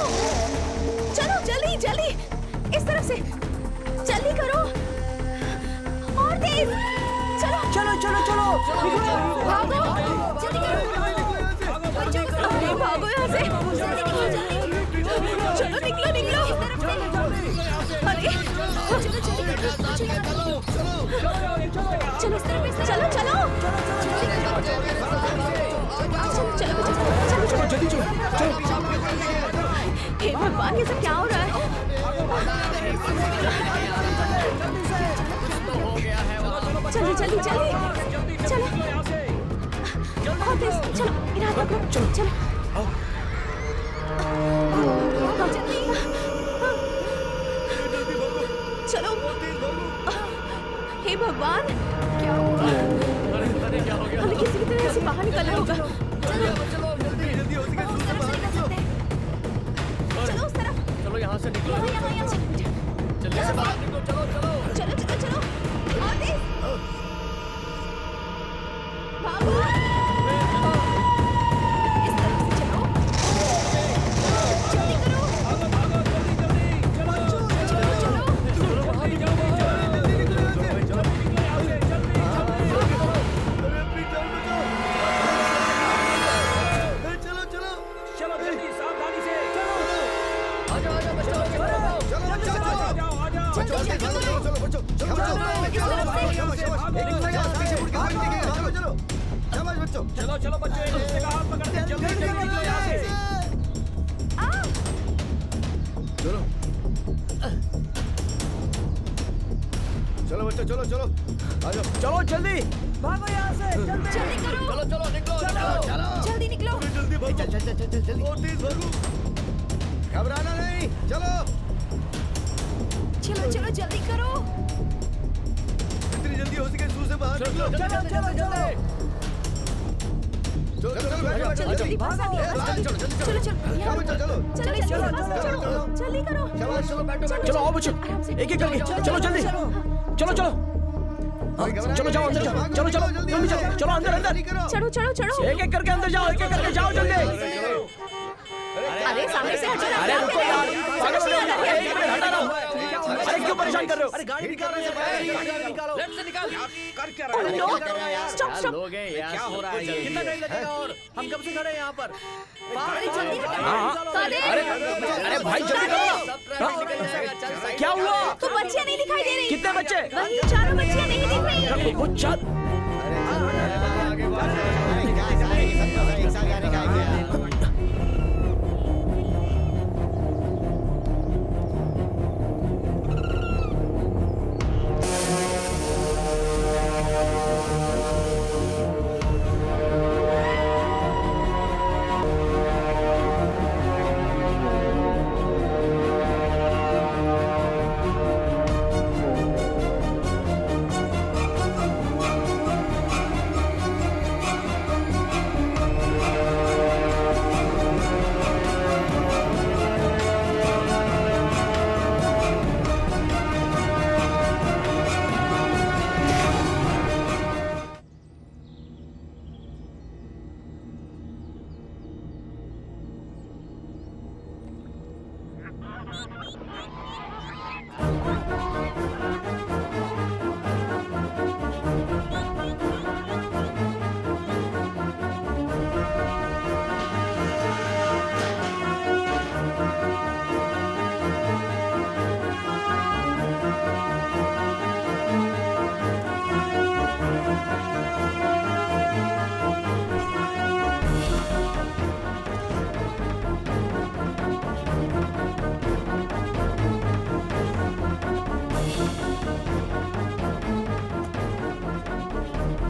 चलो जल्दी जल्दी, इस तरफ से जल्दी करो, और तेज, चलो चलो चलो चलो, भागो, जल्दी करो, अरे भागो यहाँ से, चलो निकलो निकलो, अरे चलो इस तरफ, चलो चलो, चलो जल्दी चलो, हे भगवान, ये सब क्या हो रहा है? जल्दी जल्दी जल्दी, चलो, बहुत तेज, चलो, इधर पकड़ो, चलो चलो, चलो, हे भगवान, क्या हुआ? हमें किसी की तरह से बाहर निकलना होगा।
सावधानी से चलो
आजा आजा बच्चों
चलो चलो बच्चों एक दूसरे का हाथ पकड़ते हैं जल्दी जल्दी निकलो यहाँ से
चलो बच्चों चलो चलो आ जाओ
चलो जल्दी
भागो यहाँ से जल्दी करो
चलो चलो निकलो
जल्दी निकलो
जल्दी भागो चल चल चल चल जल्दी और तेज भागो घबराना नहीं चलो
चलो चलो जल्दी करो
जितनी जल्दी हो सके जू से बाहर निकलो
चलो चलो जल्दी
चलो चलो
चलो जल्दी पास आ गया चलो चलो
चलो
चलो जल्दी करो
चलो आओ बच्चों एक एक करके चलो जल्दी चलो चलो चलो जाओ अंदर जाओ चलो चलो जल्दी चलो चलो अंदर अंदर
चलो चलो चलो
एक एक करके अंदर जाओ एक एक करके जाओ जल्दी
अरे सामने से हटो
अरे रुको यार पागल हो गए क्या? एक मिनट हटा रहा हूं अरे क्यों परेशान कर रहे हो
अरे गाड़ी निकालो से बाहर निकालो लेफ्ट से निकाल कर क्या रहा है
स्टॉप स्टॉप
लोग हैं यार
क्या हो रहा है कितना टाइम लगेगा और हम कब से खड़े हैं यहाँ पर
जल्दी
अरे भाई जल्दी करो क्या हुआ
तो बच्चियां नहीं दिखाई दे रही
कितने बच्चे
वही चारों बच्चियां नहीं दिख रही
वो चल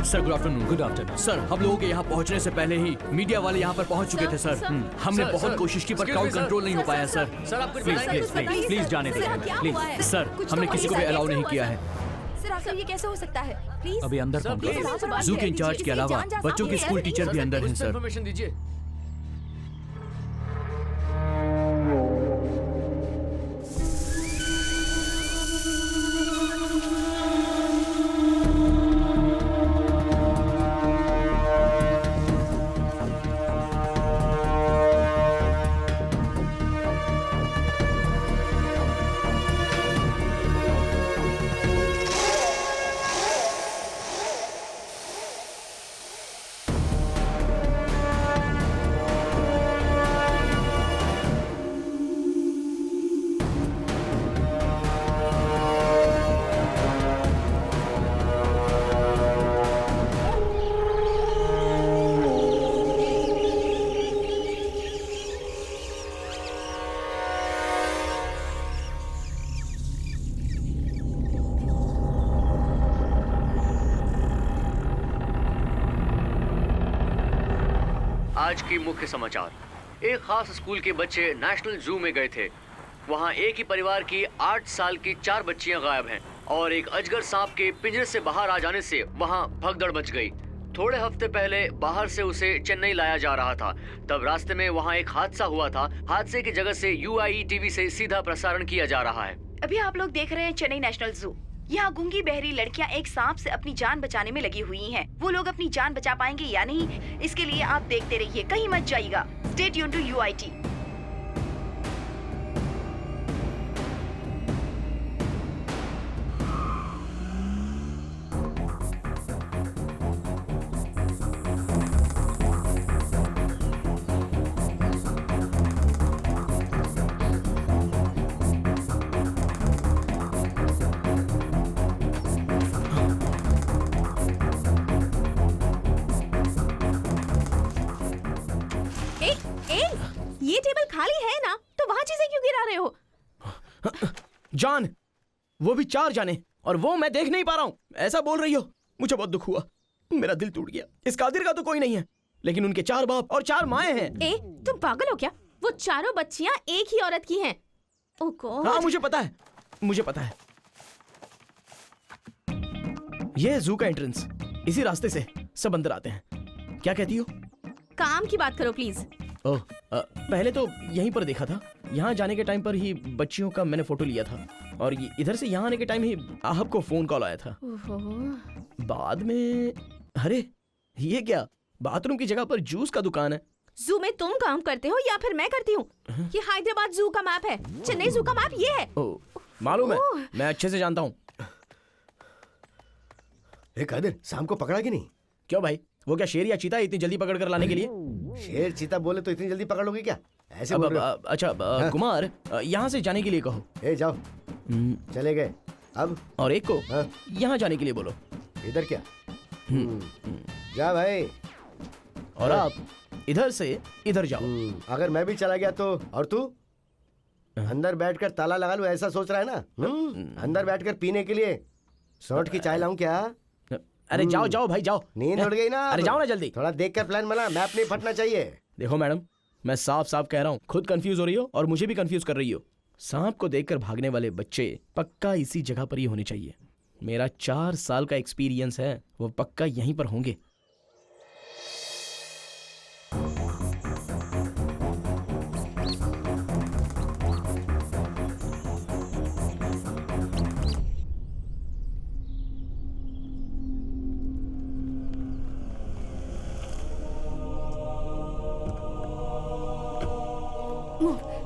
सर गुड आफ्टरनून सर हम लोगों के यहाँ पहुँचने से पहले ही मीडिया वाले यहाँ पर पहुँच चुके थे सर हमने
सर,
बहुत
सर,
कोशिश की पर
excuse
crowd
me, sir,
control नहीं हो पाया सर
सर आप कुछ
प्लीज
बताइए,
प्लीज
सर,
प्लीज प्लीज जाने
सर,
दीजिए
क्या हुआ
प्लीज
है?
सर
कुछ
हमने
तो
किसी को भी
बताइए,
अलाउ
कैसे
नहीं
हुआ
किया
है?
है
सर आखिर ये कैसे हो सकता है प्लीज
अभी अंदर
सर,
कौन
please,
बात
था
बात
जू
है,
के इंचार्ज के
इसलिए
अलावा
जान जा
बच्चों के
सकती
स्कूल
है।
टीचर भी अंदर हैं सर
इन्फॉर्मेशन दीजिए आज की मुख्य समाचार। एक खास स्कूल के बच्चे नेशनल जू में गए थे। वहां एक ही परिवार की 8 साल की 4 बच्चियां गायब हैं और एक अजगर सांप के पिंजरे से बाहर आ जाने से वहां भगदड़ मच गई। थोड़े हफ्ते पहले बाहर से उसे चेन्नई लाया जा रहा था, तब रास्ते में वहां एक हादसा हुआ था। हादसे की जगह से UIE टीवी से सीधा प्रसारण किया जा रहा है।
अभी आप लोग देख रहे हैं चेन्नई नेशनल जू। यहाँ गूंगी बहरी लड़कियाँ एक सांप से अपनी जान बचाने में लगी हुई हैं। वो लोग अपनी जान बचा पाएंगे या नहीं, इसके लिए आप देखते रहिए, कहीं मत जाइएगा। Stay tuned to UIT।
खाली है ना, तो वहां चीजें क्यों गिरा रहे हो?
जान, वो भी 4 जाने और वो मैं देख नहीं पा रहा हूँ, ऐसा बोल रही हो? मुझे बहुत दुख हुआ, मेरा दिल टूट गया। इस कादिर का तो कोई नहीं है, लेकिन उनके 4 बाप और 4 माएं हैं।
ए, तुम पागल हो क्या? वो चारों बच्चियां एक ही औरत की हैं। ओह गॉड।
हाँ मुझे पता है, मुझे पता है। ये जू का एंट्रेंस, इसी रास्ते से सब अंदर आते हैं। क्या कहती हो?
काम की बात करो प्लीज।
ओह, पहले तो यहीं पर देखा था। यहाँ जाने के टाइम पर ही बच्चियों का मैंने फोटो लिया था और इधर से यहाँ आने के टाइम ही आपको फोन कॉल आया था।
ओहो।
बाद में, अरे ये क्या, बाथरूम की जगह पर जूस का दुकान है।
जू में तुम काम करते हो या फिर मैं करती हूँ? ये हैदराबाद जू का मैप है, चेन्नई जू का मैप ये है।
ओह, मालूम है, मैं अच्छे से जानता हूँ।
कादिर, शाम को पकड़ा कि नहीं?
क्यों भाई, वो क्या शेर या चीता इतनी जल्दी पकड़ कर लाने के लिए?
शेर चीता बोले तो इतनी जल्दी पकड़ लोगे क्या? ऐसे
अब,
बोल रहे हो?
अच्छा कुमार, यहाँ से जाने के लिए कहो।
ए जाओ। चले गए। अब
और एक को
हाँ?
यहाँ जाने के लिए बोलो।
इधर क्या? जा भाई।
और आप इधर से इधर जाओ।
अगर मैं भी चला गया तो? और तू अंदर बैठकर ताला लगा लूं ऐसा सोच रहा है ना? अंदर बैठकर पीने के लिए शॉर्ट की चाय लाऊं क्या?
अरे जाओ जाओ भाई जाओ।
नींद उड़ गई ना?
अरे जाओ ना जल्दी।
थोड़ा देखकर प्लान बना, मैप नहीं फटना चाहिए।
देखो मैडम, मैं साफ साफ कह रहा हूँ, खुद कंफ्यूज हो रही हो और मुझे भी कंफ्यूज कर रही हो। सांप को देखकर भागने वाले बच्चे पक्का इसी जगह पर ही होने चाहिए। मेरा 4 साल का एक्सपीरियंस है, वो पक्का यहीं पर होंगे।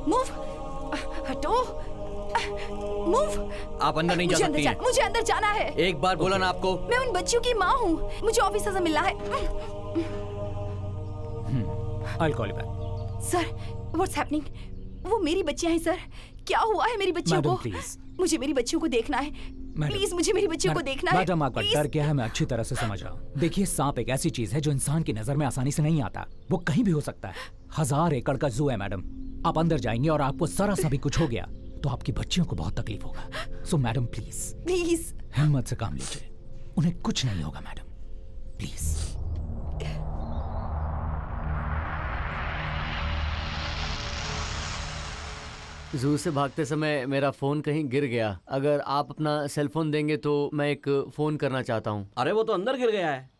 मूव, हटो, मूव।
आप अंदर नहीं जा सकती हैं।
मुझे अंदर जाना है।
एक बार बोला ना आपको।
मैं उन बच्चियों की माँ हूँ, मुझे ऑफिसर से मिलना है।
I'll call you back.
Sir, what's happening? वो मेरी बच्चियां हैं सर। क्या हुआ है मेरी बच्चियों
मैडम,
को?
प्लीज।
मुझे मेरी बच्चियों को देखना है। प्लीज, मुझे मेरी बच्चियों को देखना है।
मैडम, आपका
प्लीज।
डर क्या है मैं अच्छी तरह से समझ रहा हूँ। देखिए, सांप एक ऐसी चीज है जो इंसान की नजर में आसानी से नहीं आता। वो कहीं भी हो सकता है। 1000 एकड़ का जू है मैडम। आप अंदर जाएंगे और आपको जरा सा भी कुछ हो गया तो आपकी बच्चियों को बहुत तकलीफ होगा। सो मैडम प्लीज
प्लीज
हिम्मत से काम लीजिए, उन्हें कुछ नहीं होगा मैडम, प्लीज।
जू से भागते समय मेरा फोन कहीं गिर गया। अगर आप अपना सेल फोन देंगे तो मैं एक फोन करना चाहता हूँ।
अरे वो तो अंदर गिर गया है,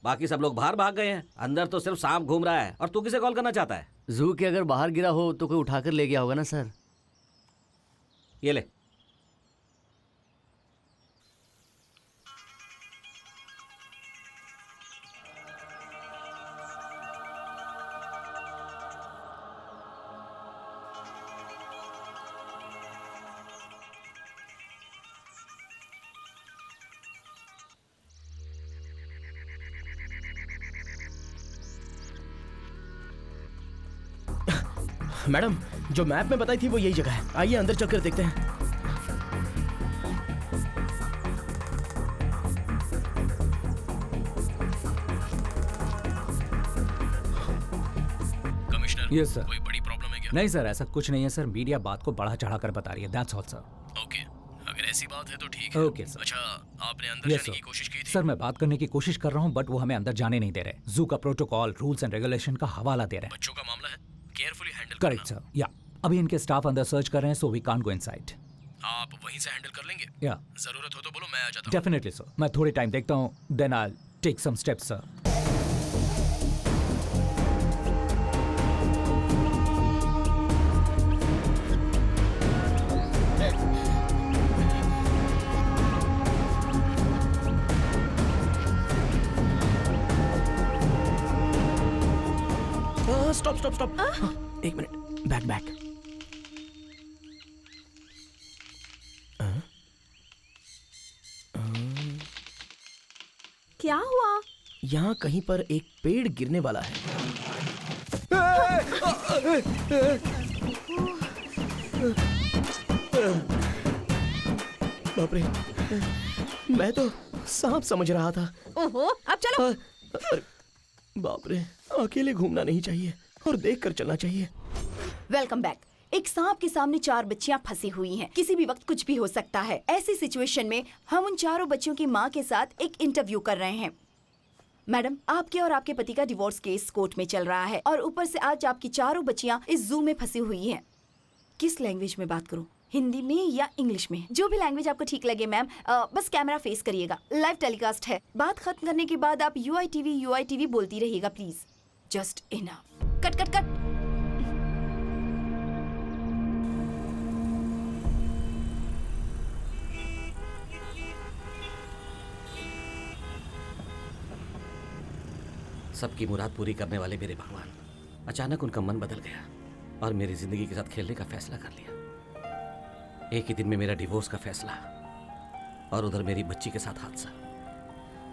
बाकी सब लोग बाहर भाग गए हैं। अंदर तो सिर्फ सांप घूम रहा है। और तू किसे कॉल करना चाहता है?
जू के अगर बाहर गिरा हो तो कोई उठाकर ले गया होगा ना सर।
ये ले।
मैडम, जो मैप में बताई थी वो यही जगह है। आइए अंदर चलकर देखते हैं। Commissioner,
yes sir.
कोई बड़ी प्रॉब्लम है क्या?
नहीं सर, ऐसा कुछ नहीं है सर। मीडिया बात को बढ़ा चढ़ा कर बता रही है, दैट्स ऑल सर।
ओके, अगर ऐसी बात है तो ठीक है।
Okay sir.
अच्छा, आपने अंदर
यस
जाने की
सर।
कोशिश की थी?
सर, मैं बात करने की कोशिश कर रहा हूँ बट वो हमें अंदर जाने नहीं दे रहे। जू का प्रोटोकॉल, रूल्स एंड रेगुलेशन का हवाला दे रहे हैं।
बच्चों का मामला है, केयरफुली हैंडल
करेक्ट सर। या अभी इनके स्टाफ अंदर सर्च कर रहे हैं, so we can't go inside.
आप वहीं से हैंडल कर लेंगे?
या
जरूरत हो तो बोलो, मैं आ जाता हूँ।
Definitely sir. मैं थोड़ी टाइम देखता हूँ, then I take some steps sir.
Stop stop stop, एक मिनट, बैक बैक।
क्या हुआ?
यहाँ कहीं पर एक पेड़ गिरने वाला है। बाप रे, मैं तो सांप समझ रहा था।
ओहो, अब चलो।
अरे, बाप रे, अकेले घूमना नहीं चाहिए और देख कर चलना चाहिए।
Welcome back. एक सांप के सामने 4 बच्चियां फंसी हुई हैं। किसी भी वक्त कुछ भी हो सकता है। ऐसी सिचुएशन में हम उन चारों बच्चियों की माँ के साथ एक इंटरव्यू कर रहे हैं। मैडम, आपके और आपके पति का डिवोर्स केस कोर्ट में चल रहा है और ऊपर से आज आपकी चारों बच्चियां इस जू में फंसी हुई हैं। किस लैंग्वेज में बात करूं? हिंदी में या इंग्लिश में? जो भी लैंग्वेज आपको ठीक लगे मैम। बस कैमरा फेस करिएगा। लाइव टेलीकास्ट है। बात खत्म करने के बाद आप यूआईटीवी बोलती रहिएगा please. Just enough. Cut cut cut.
सबकी मुराद पूरी करने वाले मेरे भगवान, अचानक उनका मन बदल गया और मेरी जिंदगी के साथ खेलने का फैसला कर लिया। एक ही दिन में मेरा डिवोर्स का फैसला और उधर मेरी बच्ची के साथ हादसा।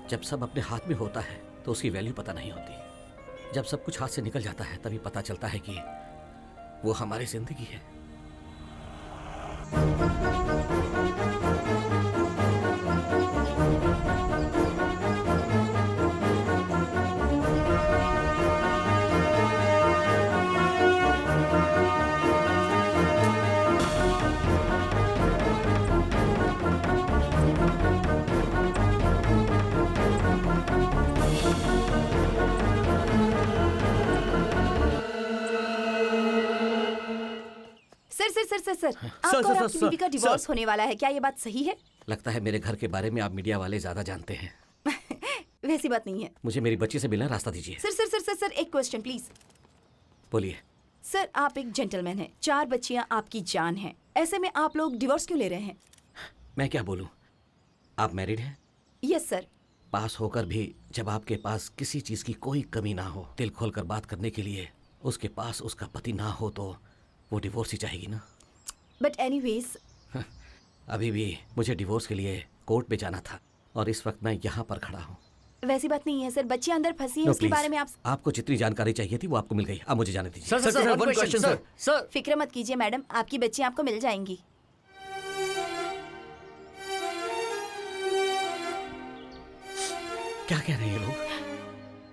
जब सब अपने हाथ में होता है तो उसकी वैल्यू पता नहीं होती। जब सब कुछ हाथ से निकल जाता है तभी पता चलता है कि वो हमारी जिंदगी है।
सर आपका और आपकी बीवी का डिवोर्स होने वाला है। क्या ये बात सही है?
लगता है मेरे घर के बारे में आप मीडिया वाले ज्यादा जानते हैं।
वैसी बात नहीं है।
मुझे मेरी बच्ची से मिलना रास्ता दीजिए।
सर एक क्वेश्चन प्लीज।
बोलिए।
सर आप एक जेंटलमैन हैं। 4 बच्चियां आपकी जान हैं। ऐसे में आप लोग डिवोर्स क्यों ले रहे हैं?
मैं क्या बोलूं? आप मैरिड हैं?
Yes sir.
पास होकर भी जब आपके पास किसी चीज की कोई कमी ना हो, दिल खोलकर बात करने के लिए उसके पास उसका पति ना हो, तो वो डिवोर्स ही चाहेगी ना।
बट एनीवेज,
अभी भी मुझे डिवोर्स के लिए कोर्ट में जाना था और इस वक्त मैं यहाँ पर खड़ा हूँ।
वैसी बात नहीं है सर। बच्चियां अंदर फंसी हैं। उसके बारे में
आपको जितनी जानकारी चाहिए थी वो आपको मिल गई। अब मुझे जाने दीजिए।
Sir, one question sir.
फिक्र मत कीजिए मैडम, आपकी बच्चियां आपको मिल जाएंगी।
क्या कह रहे हैं ये लोग?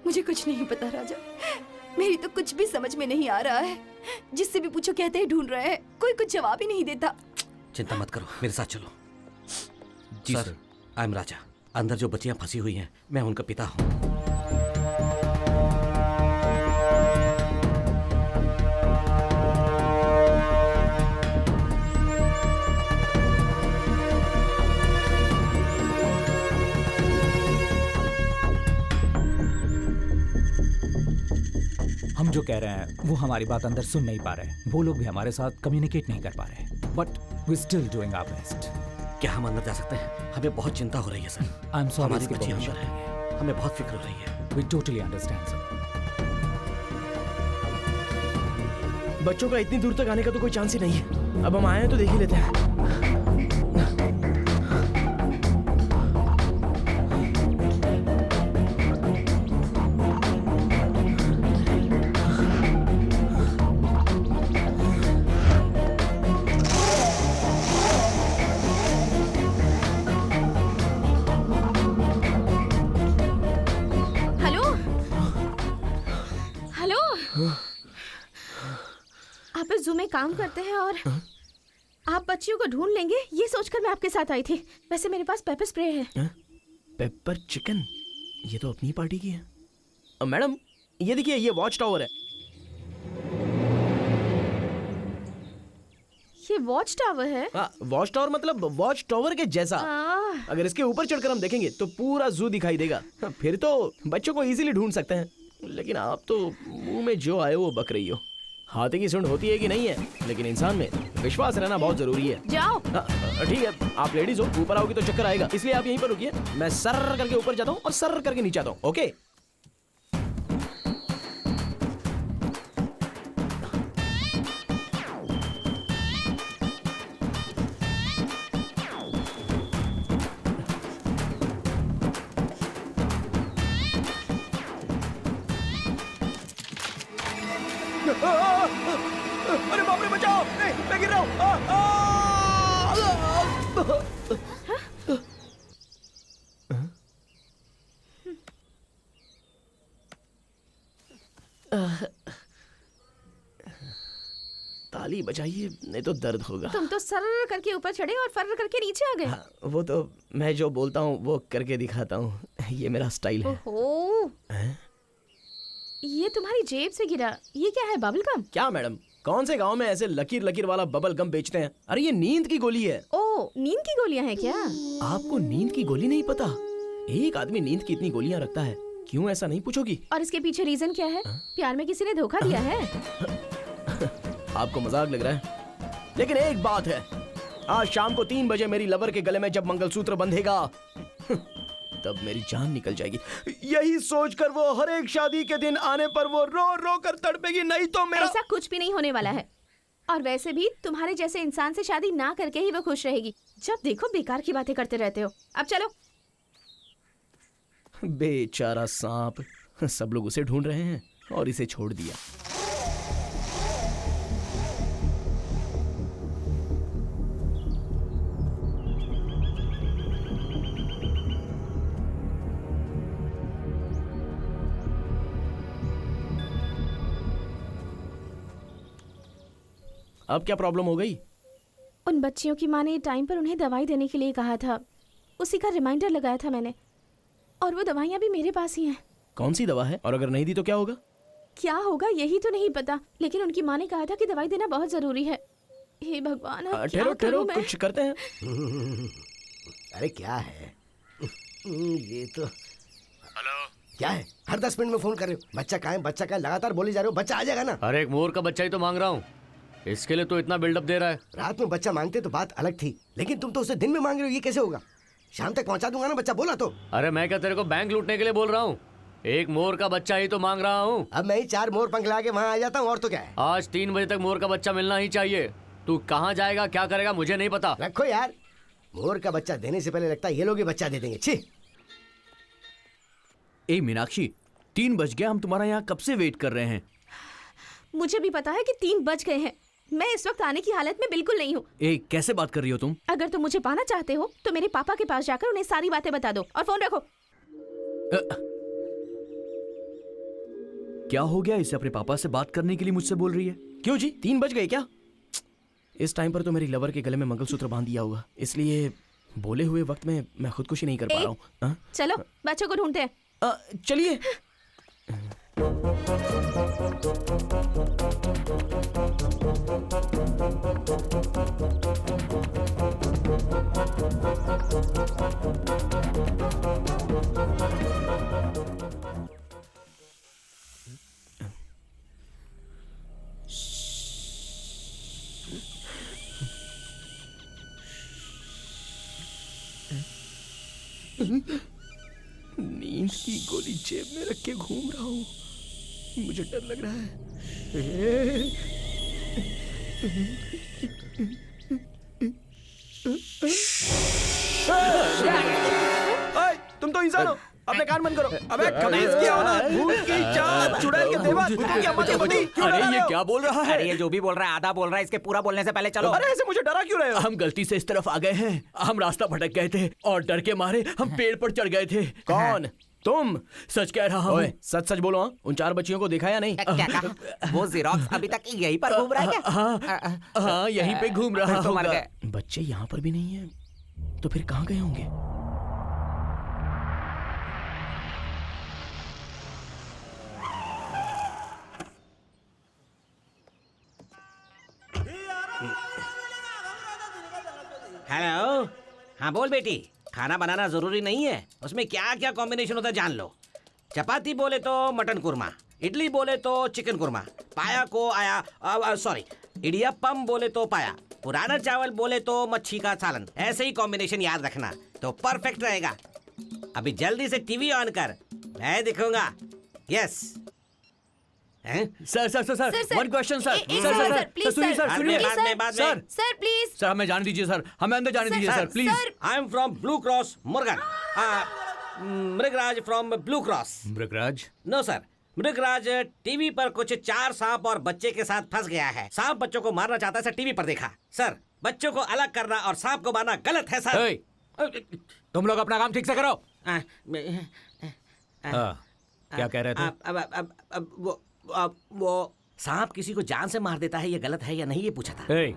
मुझे कुछ नहीं पता राजा। मेरी तो कुछ भी समझ में नहीं आ रहा है। जिससे भी पूछो कहते ही ढूंढ रहे हैं। कोई कुछ जवाब ही नहीं देता।
चिंता मत करो, मेरे साथ चलो।
जी सर।
आई एम राजा। अंदर जो बच्चियां फंसी हुई हैं, मैं उनका पिता हूँ।
हम जो कह रहे हैं वो हमारी बात अंदर सुन नहीं पा रहे। वो लोग भी हमारे साथ कम्युनिकेट नहीं कर पा रहे। But we still doing our best.
क्या हम अंदर जा सकते हैं? हमें बहुत चिंता हो रही है सर।
I am sorry.
हमारी बच्ची अंदर है, हमें बहुत फिक्र हो रही है।
We totally understand sir.
बच्चों का इतनी दूर तक आने का तो कोई चांस ही नहीं है। अब हम आए हैं तो देख ही लेते हैं।
आप इस जू में काम करते हैं और आप बच्चियों को ढूंढ लेंगे, ये सोचकर मैं आपके साथ आई थी। वैसे मेरे पास पेपर स्प्रे है।
Pepper chicken? ये तो अपनी पार्टी की है। मैडम ये देखिए, ये वॉच टावर है।
ये वॉच टावर है?
वॉच टावर मतलब वॉच टावर के जैसा। अगर इसके ऊपर चढ़कर हम देखेंगे तो पूरा जू दिखाई देगा। फिर तो बच्चों को इजीली ढूंढ सकते हैं। लेकिन आप तो मुंह में जो आए वो बक रही हो। हाथी की सूंड होती है कि नहीं है, लेकिन इंसान में विश्वास रहना बहुत जरूरी है।
जाओ।
ठीक है, आप लेडीज हो, ऊपर आओगी तो चक्कर आएगा, इसलिए आप यहीं पर रुकिए। मैं सर करके ऊपर जाता हूँ और सर करके नीचे आता हूँ। ओके? अरे बाप रे, बचाओ! नहीं, मैं गिर रहा हूँ। ताली बजाइए, नहीं तो दर्द होगा।
तुम तो सर करके ऊपर चढ़े और फर करके नीचे आ गए।
हाँ, वो तो मैं जो बोलता हूँ वो करके दिखाता हूँ, ये मेरा स्टाइल है।
ओहो,
हैं?
ये तुम्हारी जेब से गिरा, ये क्या है, बबल गम?
क्या मैडम, कौन से गांव में ऐसे लकीर लकीर वाला बबल गम बेचते हैं? अरे ये नींद की गोली है।
ओ, नींद की गोलियां हैं क्या?
आपको नींद की गोली नहीं पता? एक आदमी नींद की इतनी गोलियां रखता है, क्यों ऐसा नहीं पूछोगी?
और इसके पीछे रीजन क्या है? प्यार में किसी ने धोखा दिया है?
आपको मजाक लग रहा है, लेकिन एक बात है, आज शाम को 3 बजे मेरी लवर के गले में जब मंगलसूत्र बंधेगा तब मेरी जान निकल जाएगी। यही सोचकर वो हर एक शादी के दिन आने पर वो रो रो कर तड़पेगी, नहीं तो मेरा।
ऐसा कुछ भी नहीं होने वाला है। और वैसे भी तुम्हारे जैसे इंसान से शादी ना करके ही वो खुश रहेगी। जब देखो बेकार की बातें करते रहते हो। अब चलो।
बेचारा सांप, सब लोग उसे ढूंढ रहे हैं और इसे छोड़ दिया। अब क्या प्रॉब्लम हो गई?
उन बच्चियों की माँ ने टाइम पर उन्हें दवाई देने के लिए कहा था, उसी का रिमाइंडर लगाया था मैंने, और वो दवाइयाँ भी मेरे पास ही हैं।
कौन सी दवा है, और अगर नहीं दी तो क्या होगा?
क्या होगा यही तो नहीं पता, लेकिन उनकी माँ ने कहा था कि दवाई देना बहुत जरूरी है। हे भगवान, अब क्या
ठहरो ठहरो,
करूं मैं?
कुछ करते हैं।
अरे क्या है ये तो। हेलो, क्या है? हर 10 मिनट में फोन कर रहे हो। बच्चा कहाँ है, बच्चा कहाँ है, लगातार बोले जा रहे हो। बच्चा आ जाएगा ना।
अरे एक मोर का बच्चा ही तो मांग रहा हूँ, इसके लिए तो इतना बिल्डअप दे रहा है।
रात में बच्चा मांगते तो बात अलग थी, लेकिन तुम तो उसे दिन में मांग रहे हो, ये कैसे होगा? शाम तक पहुंचा दूंगा ना बच्चा, बोला तो।
अरे मैं क्या तेरे को बैंक लूटने के लिए बोल रहा हूँ? एक मोर का बच्चा ही तो मांग रहा हूँ।
अब मैं ही 4 मोर पंख ला के वहाँ आ जाता हूँ, और तो क्या है।
आज 3 बजे तक मोर का बच्चा मिलना ही चाहिए। तू कहाँ जाएगा, क्या करेगा, मुझे नहीं पता।
रखो यार, मोर का बच्चा देने से पहले लगता है ये लोग ही बच्चा दे देंगे। छी।
ए मीनाक्षी, 3 बज गया, हम तुम्हारा यहाँ कब से वेट कर रहे हैं।
मुझे भी पता है कि 3 बज गए हैं। मैं इस वक्त आने की हालत में बिल्कुल नहीं हूँ।
ए कैसे बात कर रही हो तुम?
अगर तुम मुझे पाना चाहते हो तो मेरे पापा के पास जाकर उन्हें सारी बातें बता दो, और फोन रखो।
क्या हो गया, इसे अपने पापा से बात करने के लिए मुझसे बोल रही है?
क्यों जी, 3 बज गए क्या? इस टाइम पर तो मेरी लवर के गले में मंगलसूत्र बांध दिया होगा, इसलिए बोले हुए वक्त में मैं खुदकुशी नहीं कर पा रहा हूँ।
चलो बच्चों को ढूंढते हैं।
चलिए। नींद की गोली जेब में रख के घूम रहा हूँ, मुझे डर लग रहा है। ओए, तुम तो इंसान हो, अपने कान बंद करो। अबे कमीज क्या होना, भूत की चाल, चुड़ैल के देवा, भूत की अम्मा की पति, क्यों डरा
अरे
रहे
ये
हो?
क्या बोल रहा है?
अरे ये जो भी बोल रहा है आधा बोल रहा है, इसके पूरा बोलने से पहले चलो।
अरे ऐसे मुझे डरा क्यों रहे हो?
हम गलती से इस तरफ आ गए हैं, हम रास्ता भटक गए थे और डर के मारे हम पेड़ पर चढ़ गए थे।
कौन? तुम?
सच कह रहा हूँ।
ओए, सच सच बोलो। हाँ, उन 4 बच्चियों को देखा या नहीं?
क्या कहा? वो जीरोक्स अभी तक यहीं पर घूम रहा है क्या?
हाँ यहीं पे घूम रहा
फिर तो मर
होगा।
गए।
बच्चे यहाँ पर भी नहीं है, तो फिर कहाँ गए होंगे?
हेलो, हाँ बोल बेटी। खाना बनाना जरूरी नहीं है, उसमें क्या क्या कॉम्बिनेशन होता है जान लो। चपाती बोले तो मटन कुरमा, इडली बोले तो चिकन कुरमा, पाया को आया सॉरी इडियप्पम बोले तो पाया, पुराना चावल बोले तो मच्छी का सालन। ऐसे ही कॉम्बिनेशन याद रखना तो परफेक्ट रहेगा। अभी जल्दी से टीवी ऑन कर, मैं दिखूंगा। Yes.
Sir sir sir sir, one question sir.
Sir, sir, please,
सुनिए
सर,
सर, सुनिए
please,
बाद में बाद में।
Sir please.
सर हमें जाने दीजिए सर, हमें अंदर जाने दीजिए sir please.
I am from Blue Cross Murugan. Mrigraj from Blue Cross.
Mrigraj?
No sir, Mrigraj TV पर कुछ 4 सांप और बच्चे के साथ फंस गया है। सांप बच्चों को मारना चाहता है, सर टीवी पर देखा। सर बच्चों को अलग करना और सांप को मारना गलत है सर।
ए, तुम लोग अपना काम ठीक से करो। क्या कह रहे थे?
वो सांप किसी को जान से मार देता है, ये गलत है या नहीं, ये पूछा था।
ए,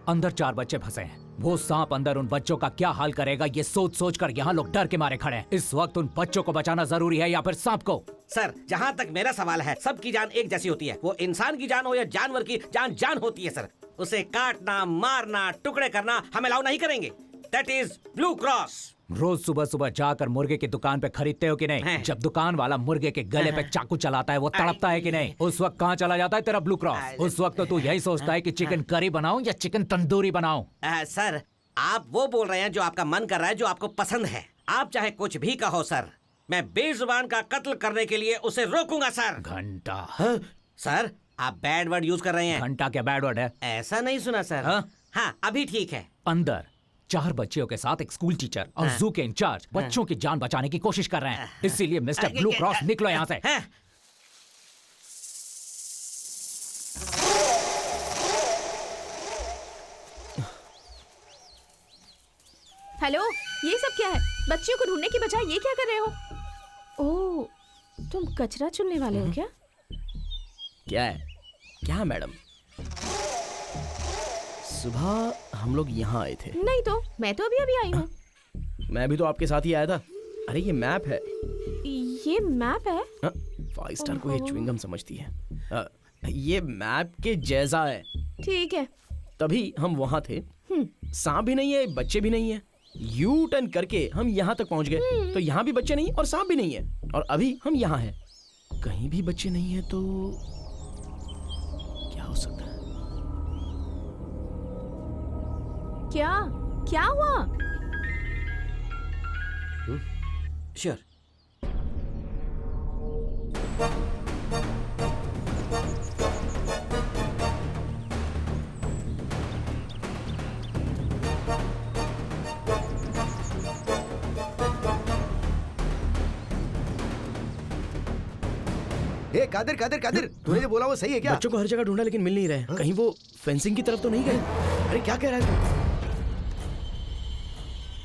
अंदर 4 बच्चे फंसे हैं। वो सांप अंदर उन बच्चों का क्या हाल करेगा ये सोच सोच कर यहाँ लोग डर के मारे खड़े हैं। इस वक्त उन बच्चों को बचाना जरूरी है या फिर सांप को?
सर, जहाँ तक मेरा सवाल है, सबकी जान एक जैसी होती है। वो इंसान की जान हो या जानवर की जान, जान होती है सर। उसे काटना, मारना, टुकड़े करना हम अलाउ नहीं करेंगे। That is Blue Cross.
रोज सुबह सुबह जाकर मुर्गे की दुकान पे खरीदते हो कि नहीं? जब दुकान वाला मुर्गे के गले पे चाकू चलाता है वो तड़पता है कि नहीं? उस वक्त कहाँ चला जाता है तेरा ब्लू क्रॉस? उस वक्त तो तू यही सोचता है कि चिकन करी बनाऊं या चिकन तंदूरी बनाऊं।
सर, आप वो बोल रहे हैं जो आपका मन कर रहा है, जो आपको पसंद है। आप चाहे कुछ भी कहो सर, मैं बेजुबान का कत्ल करने के लिए उसे रोकूंगा सर।
घंटा।
सर, आप बैड वर्ड यूज कर रहे हैं।
घंटा क्या बैड वर्ड है?
ऐसा नहीं सुना सर। हाँ, अभी ठीक है।
अंदर 4 बच्चियों के साथ एक स्कूल टीचर और जू के इंचार्ज बच्चों की जान बचाने की कोशिश कर रहे हैं। इसीलिए मिस्टर ब्लू क्रॉस निकलो यहाँ से।
हेलो, ये सब क्या है? बच्चियों को ढूंढने की बजाय ये क्या कर रहे हो? ओह, तुम कचरा चुनने वाले हो क्या?
क्या है? क्या मैडम? सुबह हम लोग यहाँ आए थे।
नहीं तो, मैं तो अभी अभी आई हूँ।
मैं भी तो आपके साथ ही आया था। अरे ये मैप है।
ये मैप है?
5 स्टार को ये च्युइंगम समझती है। ये मैप के जैसा है।
ठीक है।
तभी हम वहाँ थे। सांप भी नहीं है, बच्चे भी नहीं है। यू टर्न करके हम यहाँ तक पहुँच गए तो यहाँ भी बच्चे नहीं और सांप भी नहीं है, और अभी हम यहाँ हैं। कहीं भी बच्चे नहीं है तो क्या हो सकता है?
क्या हुआ?
श्योर।
ए कादिर कादिर कादिर, तूने जो बोला वो सही है क्या?
बच्चों को हर जगह ढूंढा लेकिन मिल नहीं रहे। कहीं वो फेंसिंग की तरफ तो नहीं गए?
अरे क्या कह रहा है?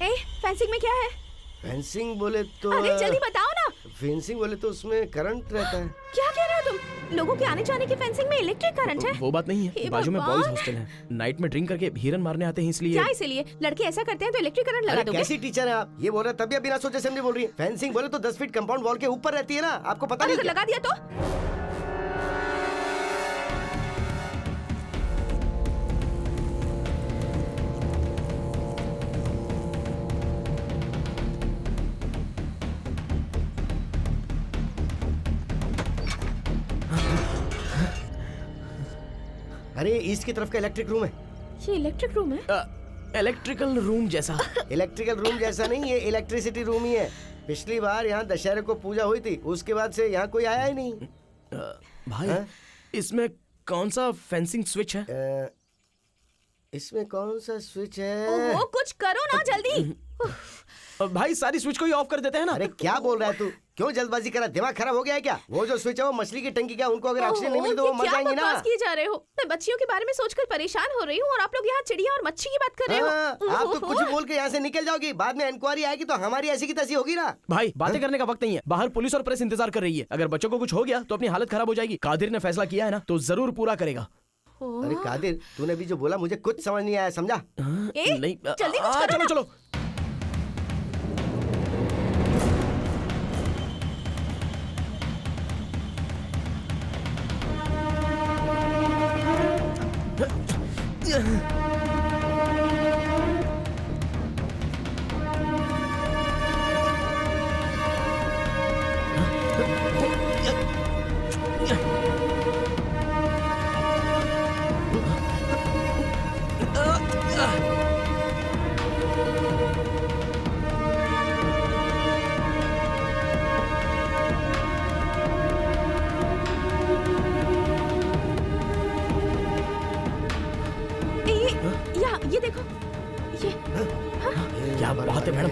ए, फेंसिंग में क्या है?
फेंसिंग बोले तो
अरे जल्दी बताओ ना।
फेंसिंग बोले तो उसमें करंट रहता है।
क्या कह रहे हो तुम? लोगों के आने जाने की फेंसिंग में इलेक्ट्रिक करंट है?
वो बात नहीं है, बाजू में बॉयज हॉस्टल है। नाइट में ड्रिंक करके हिरन मारने आते हैं इसलिए।
क्या इसलिए? लड़के ऐसा करते हैं तो इलेक्ट्रिक करंट लगा
अरे
दोगे?
कैसी टीचर है आप? ये बोल रहे तभी बिना सोचे समझे बोल रही है। फेंसिंग बोले तो 10 फीट कंपाउंड वॉल के ऊपर रहती है ना, आपको पता
अरे
नहीं
तो
क्या?
लगा दिया तो?
अरे ईस्ट की तरफ का इलेक्ट्रिक रूम है।
ये इलेक्ट्रिक रूम है?
इलेक्ट्रिकल रूम जैसा।
इलेक्ट्रिकल रूम जैसा नहीं, ये इलेक्ट्रिसिटी रूम ही है। पिछली बार यहाँ दशहरे को पूजा हुई थी, उसके बाद से यहाँ कोई आया ही नहीं।
भाई इसमें कौन सा फेंसिंग स्विच है?
इसमें कौन सा स्विच है?
ओहो, कुछ करो ना जल्दी।
भाई सारी स्विच को ही ऑफ कर देते हैं ना।
अरे क्या बोल रहा है तू? क्यों जल्दबाजी करा? दिमाग खराब हो गया है क्या? वो जो स्विच है वो मछली की टंकी, क्या उनको अगर ऑक्सीजन नहीं मिली तो वो मर जाएंगी ना।
क्या बकवास किए जा रहे हो? मैं बच्चियों के बारे में सोचकर परेशान हो रही हूँ और आप लोग यहाँ चिड़िया और मच्छी की बात कर रहे हो।
आप तो कुछ बोल के यहाँ से निकल जाओगी, बाद में इंक्वायरी आएगी तो हमारी ऐसी की तैसी होगी ना।
भाई बातें करने का वक्त नहीं है, बाहर पुलिस और प्रेस इंतजार कर रही है। अगर बच्चों को कुछ हो गया तो अपनी हालत खराब हो जाएगी। कादिर ने फैसला किया है ना तो जरूर पूरा करेगा।
अरे कादिर, तूने भी जो बोला मुझे कुछ समझ नहीं आया, समझा?
नहीं
जल्दी कुछ करो
चलो
ना।
चलो।
ये देखो, ये
क्या बात है मैडम?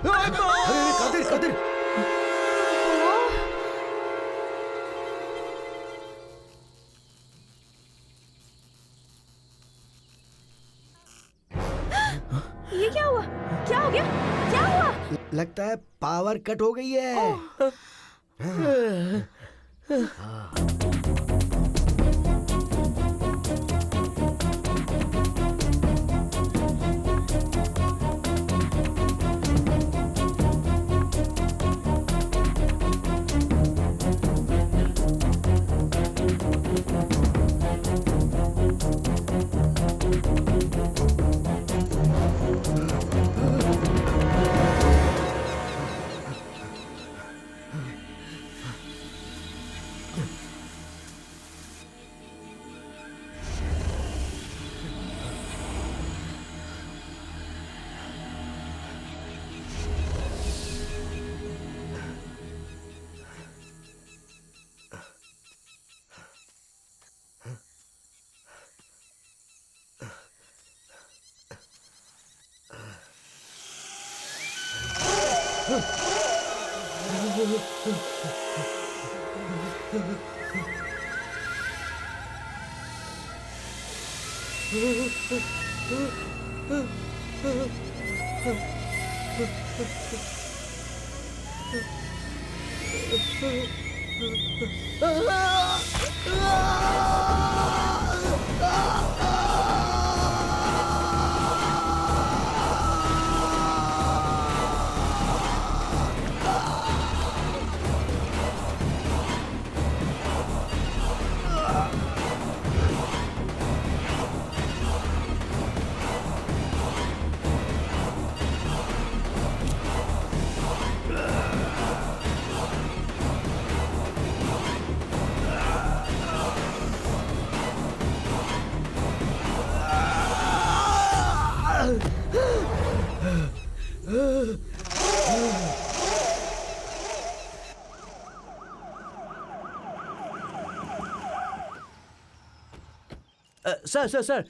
अरे कादिर कादिर,
ये क्या हुआ? क्या हो गया? क्या हुआ?
लगता है पावर कट हो गई है।
Sir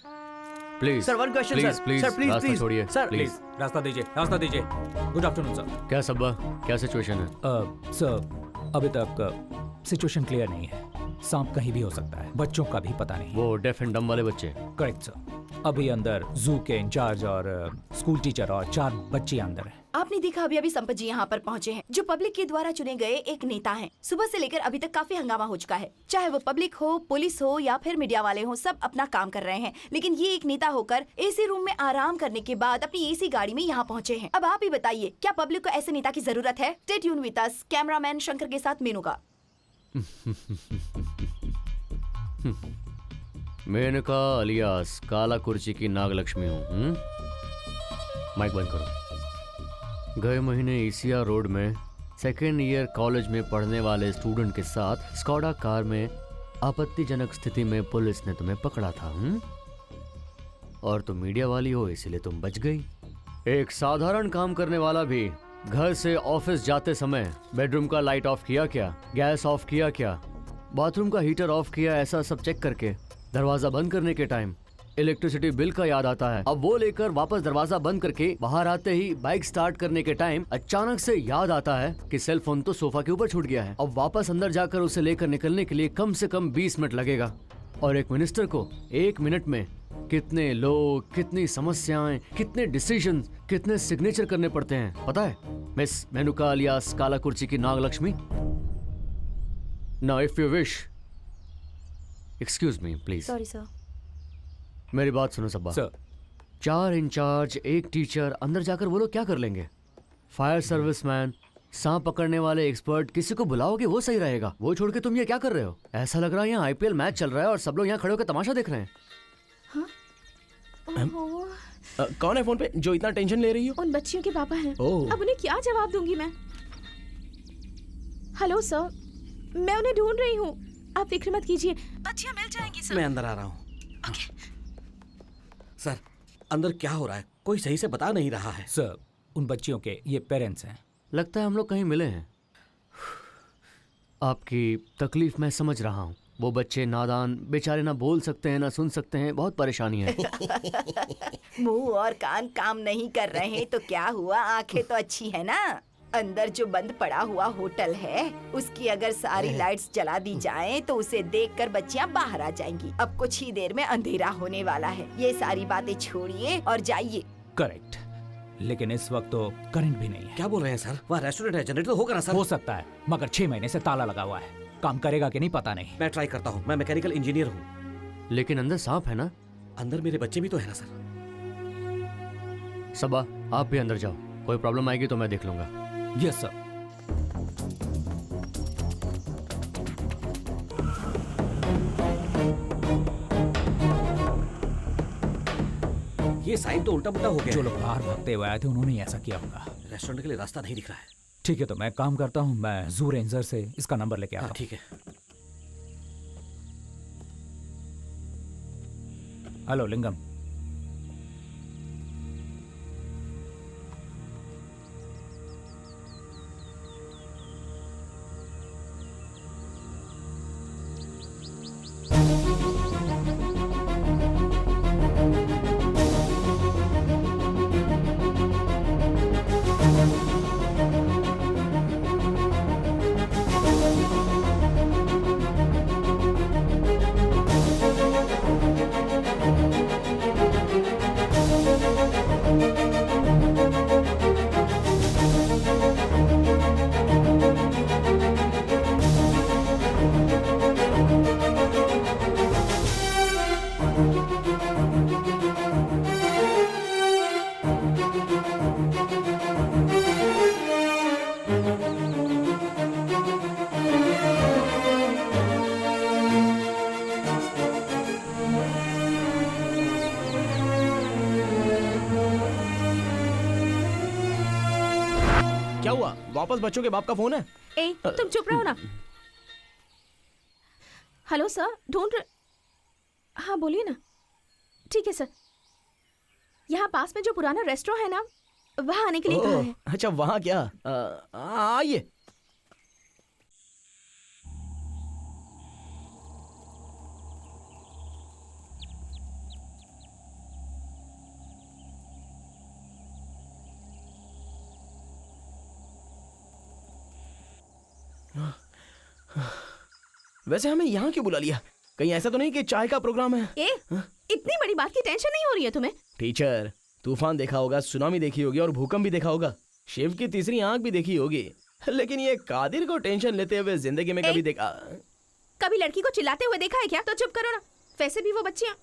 please
sir one question
please
sir
please
sir please
रास्ता
प्लीज
छोड़िए
सर
प्लीज
रास्ता दीजिए, रास्ता दीजिए। Good afternoon sir.
क्या सब्बा, क्या सिचुएशन है?
सर अभी तक सिचुएशन क्लियर नहीं है। सांप कहीं भी हो सकता है, बच्चों का भी पता नहीं।
वो डेफ एंड डम वाले बच्चे?
Correct sir. अभी अंदर जू के इंचार्ज और स्कूल टीचर और 4 बच्चे अंदर हैं।
आपने देखा अभी अभी संपत जी यहाँ पर पहुँचे हैं, जो पब्लिक के द्वारा चुने गए एक नेता हैं। सुबह से लेकर अभी तक काफी हंगामा हो चुका है, चाहे वो पब्लिक हो, पुलिस हो या फिर मीडिया वाले हो, सब अपना काम कर रहे हैं। लेकिन ये एक नेता होकर एसी रूम में आराम करने के बाद अपनी एसी गाड़ी में यहाँ पहुँचे हैं। अब आप ही बताइए, क्या पब्लिक को ऐसे नेता की जरूरत है? Stay tune with us, cameraman Shankar के साथ मेनका।
मेनका अलियास काला कुर्सी की नागलक्ष्मी हूँ। माइक बंद करो। गए महीने ईसिया रोड में सेकेंड ईयर कॉलेज में पढ़ने वाले स्टूडेंट के साथ स्कॉडा कार में आपत्तिजनक स्थिति में पुलिस ने तुम्हें पकड़ा था। और तुम मीडिया वाली हो इसलिए तुम बच गई। एक साधारण काम करने वाला भी घर से ऑफिस जाते समय बेडरूम का लाइट ऑफ किया क्या, गैस ऑफ किया क्या, बाथरूम का हीटर ऑफ किया, ऐसा सब चेक करके दरवाजा बंद करने के टाइम इलेक्ट्रिसिटी बिल का याद आता है। अब वो लेकर वापस दरवाजा बंद करके बाहर आते ही बाइक स्टार्ट करने के टाइम अचानक से याद आता है कि सेल फोन तो सोफा के ऊपर छूट गया है। अब वापस अंदर जाकर उसे लेकर निकलने के लिए कम से कम 20 मिनट लगेगा। और एक मिनिस्टर को 1 मिनट में कितने लोग, कितनी समस्याएं, कितने डिसीजन, कितने सिग्नेचर करने पड़ते हैं पता है मिस मेनुका अलियास काला कुर्सी की Nagalakshmi? Now if you wish, excuse me please.
Sorry sir.
मेरी बात सुनो सब्बा
सर।
4 इंचार्ज, 1 टीचर, अंदर जाकर वो लोग क्या कर लेंगे? फायर सर्विसमैन, सांप पकड़ने वाले एक्सपर्ट, किसी को बुलाओगे वो सही रहेगा। वो छोड़ के तुम ये क्या कर रहे हो? ऐसा लग रहा है यहाँ आईपीएल मैच चल रहा है और सब लोग यहाँ खड़े होकर तमाशा देख रहे हैं।
कौन है फोन पे जो इतना टेंशन ले रही हो?
उन बच्चियों के पापा हैं।
ओह।
अब उन्हें क्या जवाब दूंगी मैं? हेलो सर, मैं उन्हें ढूंढ रही हूँ, आप फिक्र मत कीजिए, बच्चियाँ मिल जाएंगी सर।
मैं अंदर आ रहा हूँ। सर अंदर क्या हो रहा है? कोई सही से बता नहीं रहा है।
सर उन बच्चियों के ये पेरेंट्स हैं।
लगता है हम लोग कहीं मिले हैं। आपकी तकलीफ मैं समझ रहा हूँ। वो बच्चे नादान बेचारे, ना बोल सकते हैं ना सुन सकते हैं, बहुत परेशानी है।
मुंह और कान काम नहीं कर रहे हैं तो क्या हुआ, आंखें तो अच्छी है ना। अंदर जो बंद पड़ा हुआ होटल है उसकी अगर सारी लाइट्स जला दी जाएं तो उसे देखकर बच्चियां बाहर आ जाएंगी। अब कुछ ही देर में अंधेरा होने वाला है। ये सारी बातें छोड़िए और जाइए।
करेक्ट, लेकिन इस वक्त तो करंट भी नहीं है।
क्या बोल रहे हैं सर? वहाँ रेस्टोरेंट है, जनरेटर तो होगा ना सर?
हो सकता है, मगर 6 महीने से ताला लगा हुआ है। काम करेगा कि नहीं पता नहीं।
मैं ट्राई करता हूँ, मैं मैकेनिकल इंजीनियर हूँ।
लेकिन अंदर सांप है ना?
अंदर मेरे बच्चे भी तो है ना सर।
सबा, आप भी अंदर जाओ, कोई प्रॉब्लम आएगी तो मैं देख लूंगा।
Yes sir.
ये साइन तो उल्टा पुल्टा हो गया
जो
है।
लोग बाहर भागते हुए आए थे उन्होंने ही ऐसा किया होगा।
रेस्टोरेंट के लिए रास्ता नहीं दिख रहा है।
ठीक है, तो मैं काम करता हूँ, मैं जू रेंजर से इसका नंबर लेके आता
हाँ
हूँ।
ठीक है।
हेलो लिंगम।
क्या हुआ? वापस बच्चों के बाप का फोन है?
ए, तुम चुप रहो ना। हेलो सर, हाँ बोलिए ना। ठीक है सर, यहाँ पास में जो पुराना रेस्टोरेंट है ना, वहाँ आने के लिए कहा है।
अच्छा, वहाँ क्या? आइए। वैसे हमें यहाँ क्यों बुला लिया? कहीं ऐसा तो नहीं कि चाय का प्रोग्राम है?
ए, इतनी बड़ी बात की टेंशन नहीं हो रही है तुम्हें?
टीचर, तूफान देखा होगा, सुनामी देखी होगी और भूकंप भी देखा होगा, शिव की तीसरी आंख भी देखी होगी, लेकिन ये कादिर को टेंशन लेते हुए जिंदगी में कभी देखा?
कभी लड़की को चिल्लाते हुए देखा है क्या? तो चुप करो ना। वैसे भी वो बच्चियां।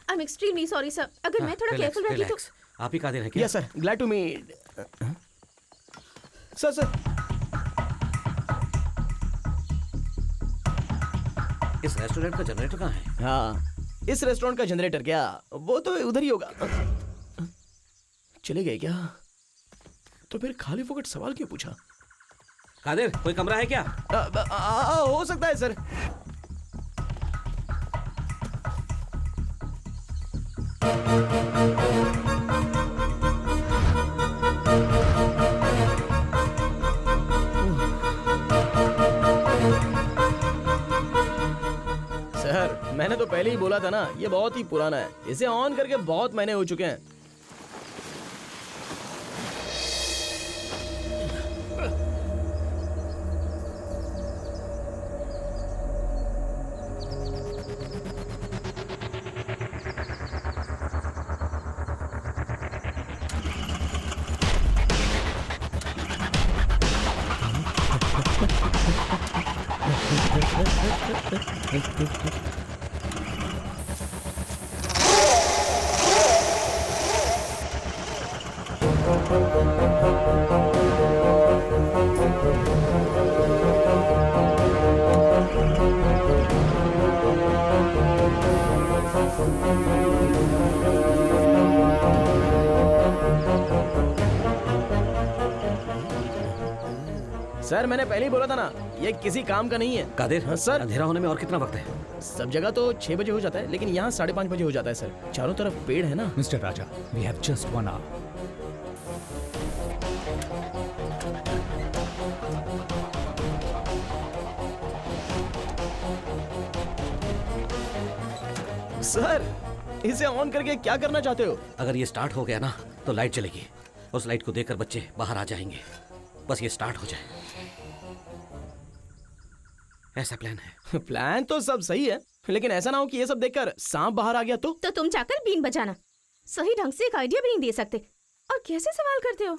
I am extremely sorry sir. अगर मैं थोड़ा केयरफुल रहती तो।
रिलैक्स। आप ही कादिर हैं क्या?
Yes sir, glad to meet. Sir
इस रेस्टोरेंट का जनरेटर कहाँ है?
हाँ, इस रेस्टोरेंट का जनरेटर क्या? वो तो उधर ही होगा। चले गए क्या? तो फिर खाली फोकट सवाल क्यों पूछा?
कादिर, कोई कमरा है क्या?
हो सकता है सर। सर, मैंने तो पहले ही बोला था ना, ये बहुत ही पुराना है। इसे ऑन करके बहुत महीने हो चुके हैं। सर, मैंने पहले ही बोला था ना, ये किसी काम का नहीं है।
कादिर,
हाँ, सर।
अंधेरा होने में और कितना वक्त है?
सब जगह तो 6 बजे हो जाता है, लेकिन यहाँ 5:30 बजे हो जाता है सर। चारों तरफ पेड़ है ना।
Mister Raja, we have just 1 hour.
Sir, इसे ऑन करके क्या करना चाहते हो?
अगर ये स्टार्ट हो गया ना तो लाइट चलेगी। उस लाइट को देखकर बच्चे बाहर आ जाएंगे। बस ये स्टार्ट हो जाए, ऐसा प्लान है।
प्लान तो सब सही है, लेकिन ऐसा ना हो कि ये सब देखकर सांप बाहर आ गया तो
तुम जाकर बीन बजाना। सही ढंग से एक आइडिया भी नहीं दे सकते और कैसे सवाल करते हो?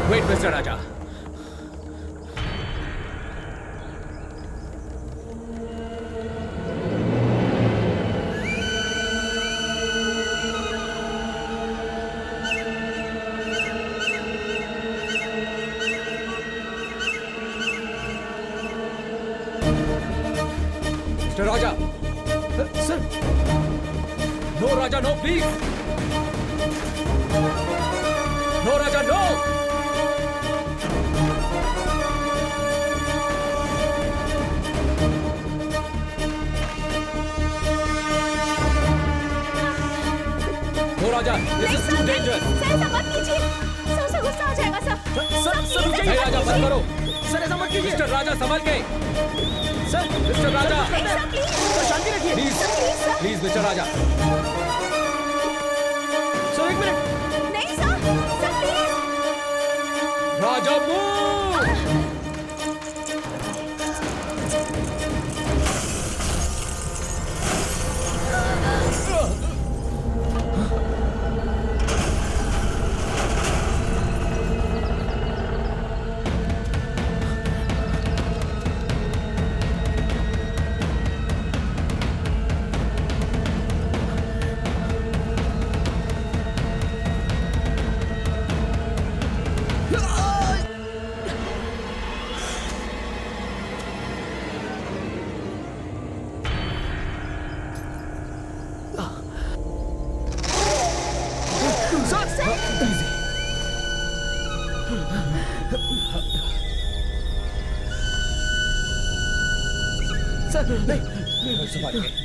Wait mister Raja, mister Raja.
Sir,
no Raja, no please. No Raja, no. No Raja, this is too dangerous.
Sir ऐसा मत कीजिए, सर उसे गुस्सा आ जाएगा सर।
सर रुकिए।
नहीं राजा, मत करो।
सर ऐसा मत कीजिए।
मिस्टर राजा संभल के।
Sir,
mister Raja,
sir please,
sir शांति रखिए।
Please please mister Raja.
Sir एक मिनट।
नहीं sir, sir please.
Raja move.
Sir नहीं।
संभाल के।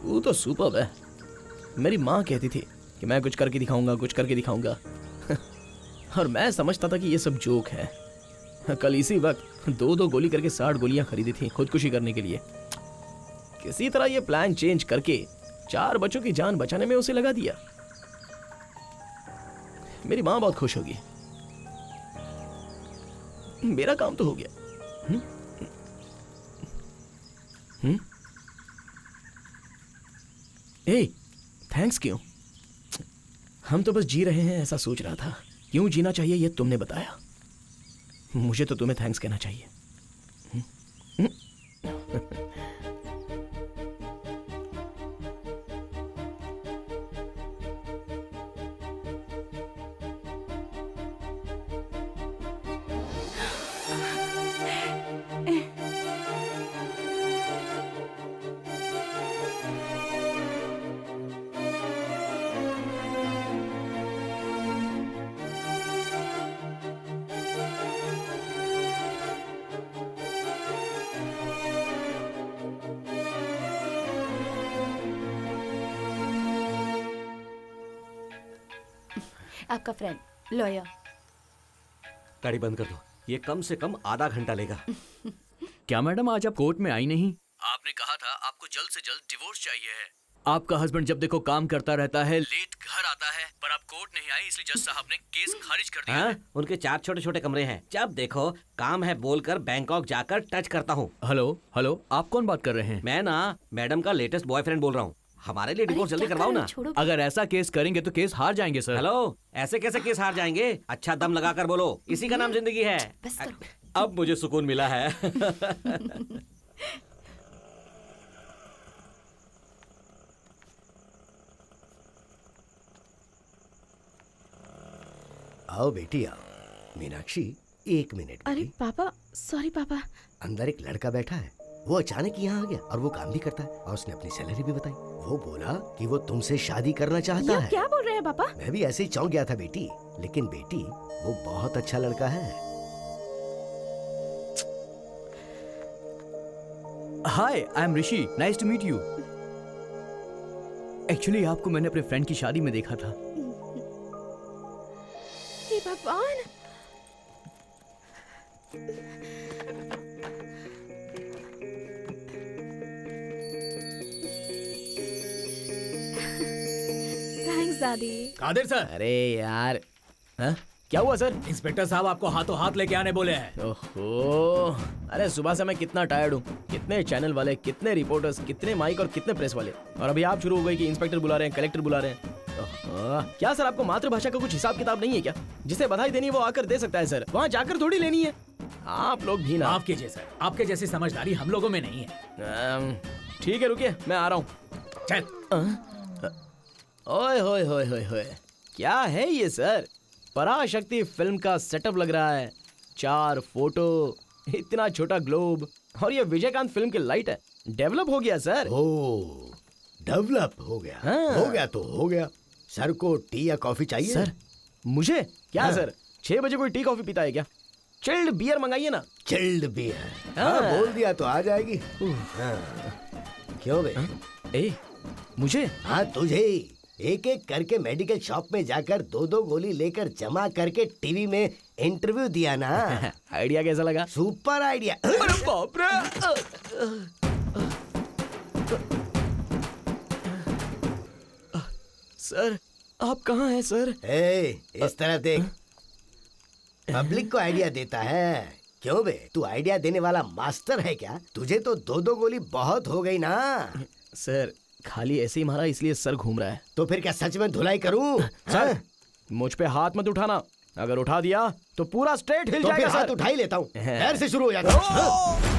तू तो सुपर्ब है। मेरी माँ कहती थी कि मैं कुछ करके दिखाऊंगा, कुछ करके दिखाऊंगा। और मैं समझता था कि ये सब जोक है। कल इसी वक्त 2-2 गोली करके 60 गोलियां खरीदी थी खुदकुशी करने के लिए। किसी तरह ये प्लान चेंज करके 4 बच्चों की जान बचाने में उसे लगा दिया। मेरी माँ बहुत खुश होगी। मेरा काम तो हो गया। ए, थैंक्स क्यों? हम तो बस जी रहे हैं ऐसा सोच रहा था। क्यों जीना चाहिए ये तुमने बताया। मुझे तो तुम्हें थैंक्स कहना चाहिए।
आपका फ्रेंड लॉयर।
गाड़ी बंद कर दो, ये कम से कम आधा घंटा लेगा।
क्या मैडम आज आप कोर्ट में आई नहीं?
आपने कहा था आपको जल्द से जल्द डिवोर्स चाहिए है। आपका हस्बैंड जब देखो काम करता रहता है, लेट घर आता है, पर आप कोर्ट नहीं आई इसलिए जज साहब ने केस खारिज कर दिया है।
उनके 4 छोटे छोटे कमरे हैं, जब देखो काम है बोलकर बैंकॉक जाकर टच करता हूँ।
हेलो हेलो, आप कौन बात कर रहे हैं?
मैं ना मैडम का लेटेस्ट बॉयफ्रेंड बोल रहा हूँ। हमारे लिए डिवोर्स जल्दी करवाओ ना।
अगर ऐसा केस करेंगे तो केस हार जाएंगे सर।
हेलो, ऐसे कैसे केस हार जाएंगे? अच्छा दम लगा कर बोलो, इसी का नाम जिंदगी है।
बस करो।
अब मुझे सुकून मिला है।
आओ बेटी आओ। मीनाक्षी, 1 मिनट
अरे
बेटी।
पापा, सॉरी पापा।
अंदर एक लड़का बैठा है, वो अचानक यहाँ आ गया और वो काम भी करता है और उसने अपनी सैलरी भी बताई। वो बोला कि वो तुमसे शादी करना चाहता
ये
है।
क्या बोल रहे हैं पापा?
मैं भी ऐसे ही चौंक गया था बेटी, लेकिन बेटी वो बहुत अच्छा लड़का है।
Hi, I am Rishi, nice to meet you. Actually आपको मैंने अपने फ्रेंड की शादी में देखा था।
हे भगवान। थैंक्स दादी।
कादिर सर,
अरे यार, हाँ? क्या हुआ सर?
इंस्पेक्टर साहब आपको हाथों हाथ लेके आने बोले हैं।
ओहो, अरे सुबह से मैं कितना टायर्ड हूँ। कितने चैनल वाले, कितने रिपोर्टर्स, कितने माइक और कितने प्रेस वाले, और अभी आप शुरू हो गई कि इंस्पेक्टर बुला रहे हैं, कलेक्टर बुला रहे हैं। ओहो, क्या सर आपको मातृभाषा का कुछ हिसाब किताब नहीं है क्या? जिसे बधाई देनी है वो आकर दे सकता है सर, वहाँ जाकर थोड़ी लेनी है। आप लोग भी ना।
माफ कीजिए सर, आपके जैसी समझदारी हम लोगों में नहीं है।
ठीक है, रुकिए मैं आ रहा हूँ।
चल।
ओए होए होए होए होए, क्या है ये सर? पराशक्ति फिल्म का सेटअप लग रहा है। 4 फोटो, इतना छोटा ग्लोब, और ये विजयकांत फिल्म की लाइट है। डेवलप हो गया सर।
ओ, डेवलप हो गया।
हाँ।
हो गया तो हो गया। सर को टी या कॉफी चाहिए?
सर मुझे क्या?
हाँ।
सर 6 बजे कोई टी कॉफी पीता है क्या? चिल्ड बियर मंगाइए ना।
Chilled beer?
हाँ।
हाँ, बोल दिया तो आ जाएगी। हाँ। क्यों बे?
ए, मुझे?
हाँ तुझे। एक एक करके मेडिकल शॉप में जाकर 2-2 गोली लेकर जमा करके टीवी में इंटरव्यू दिया ना।
आइडिया कैसा लगा?
Super idea.
अरे बाप रे! सर आप कहाँ हैं सर?
इस तरफ देख। पब्लिक को आइडिया देता है। क्यों बे, तू आइडिया देने वाला मास्टर है क्या? तुझे तो 2-2 गोली बहुत हो गई ना।
सर खाली ऐसे ही मारा इसलिए सर घूम रहा है।
तो फिर क्या सच में धुलाई करूं?
सर मुझ पे हाथ मत उठाना, अगर उठा दिया तो पूरा स्टेट हिल
तो
जाएगा
फिर हाथ
सर।
उठा ही लेता हूँ। पैर से शुरू हो जाता हूँ।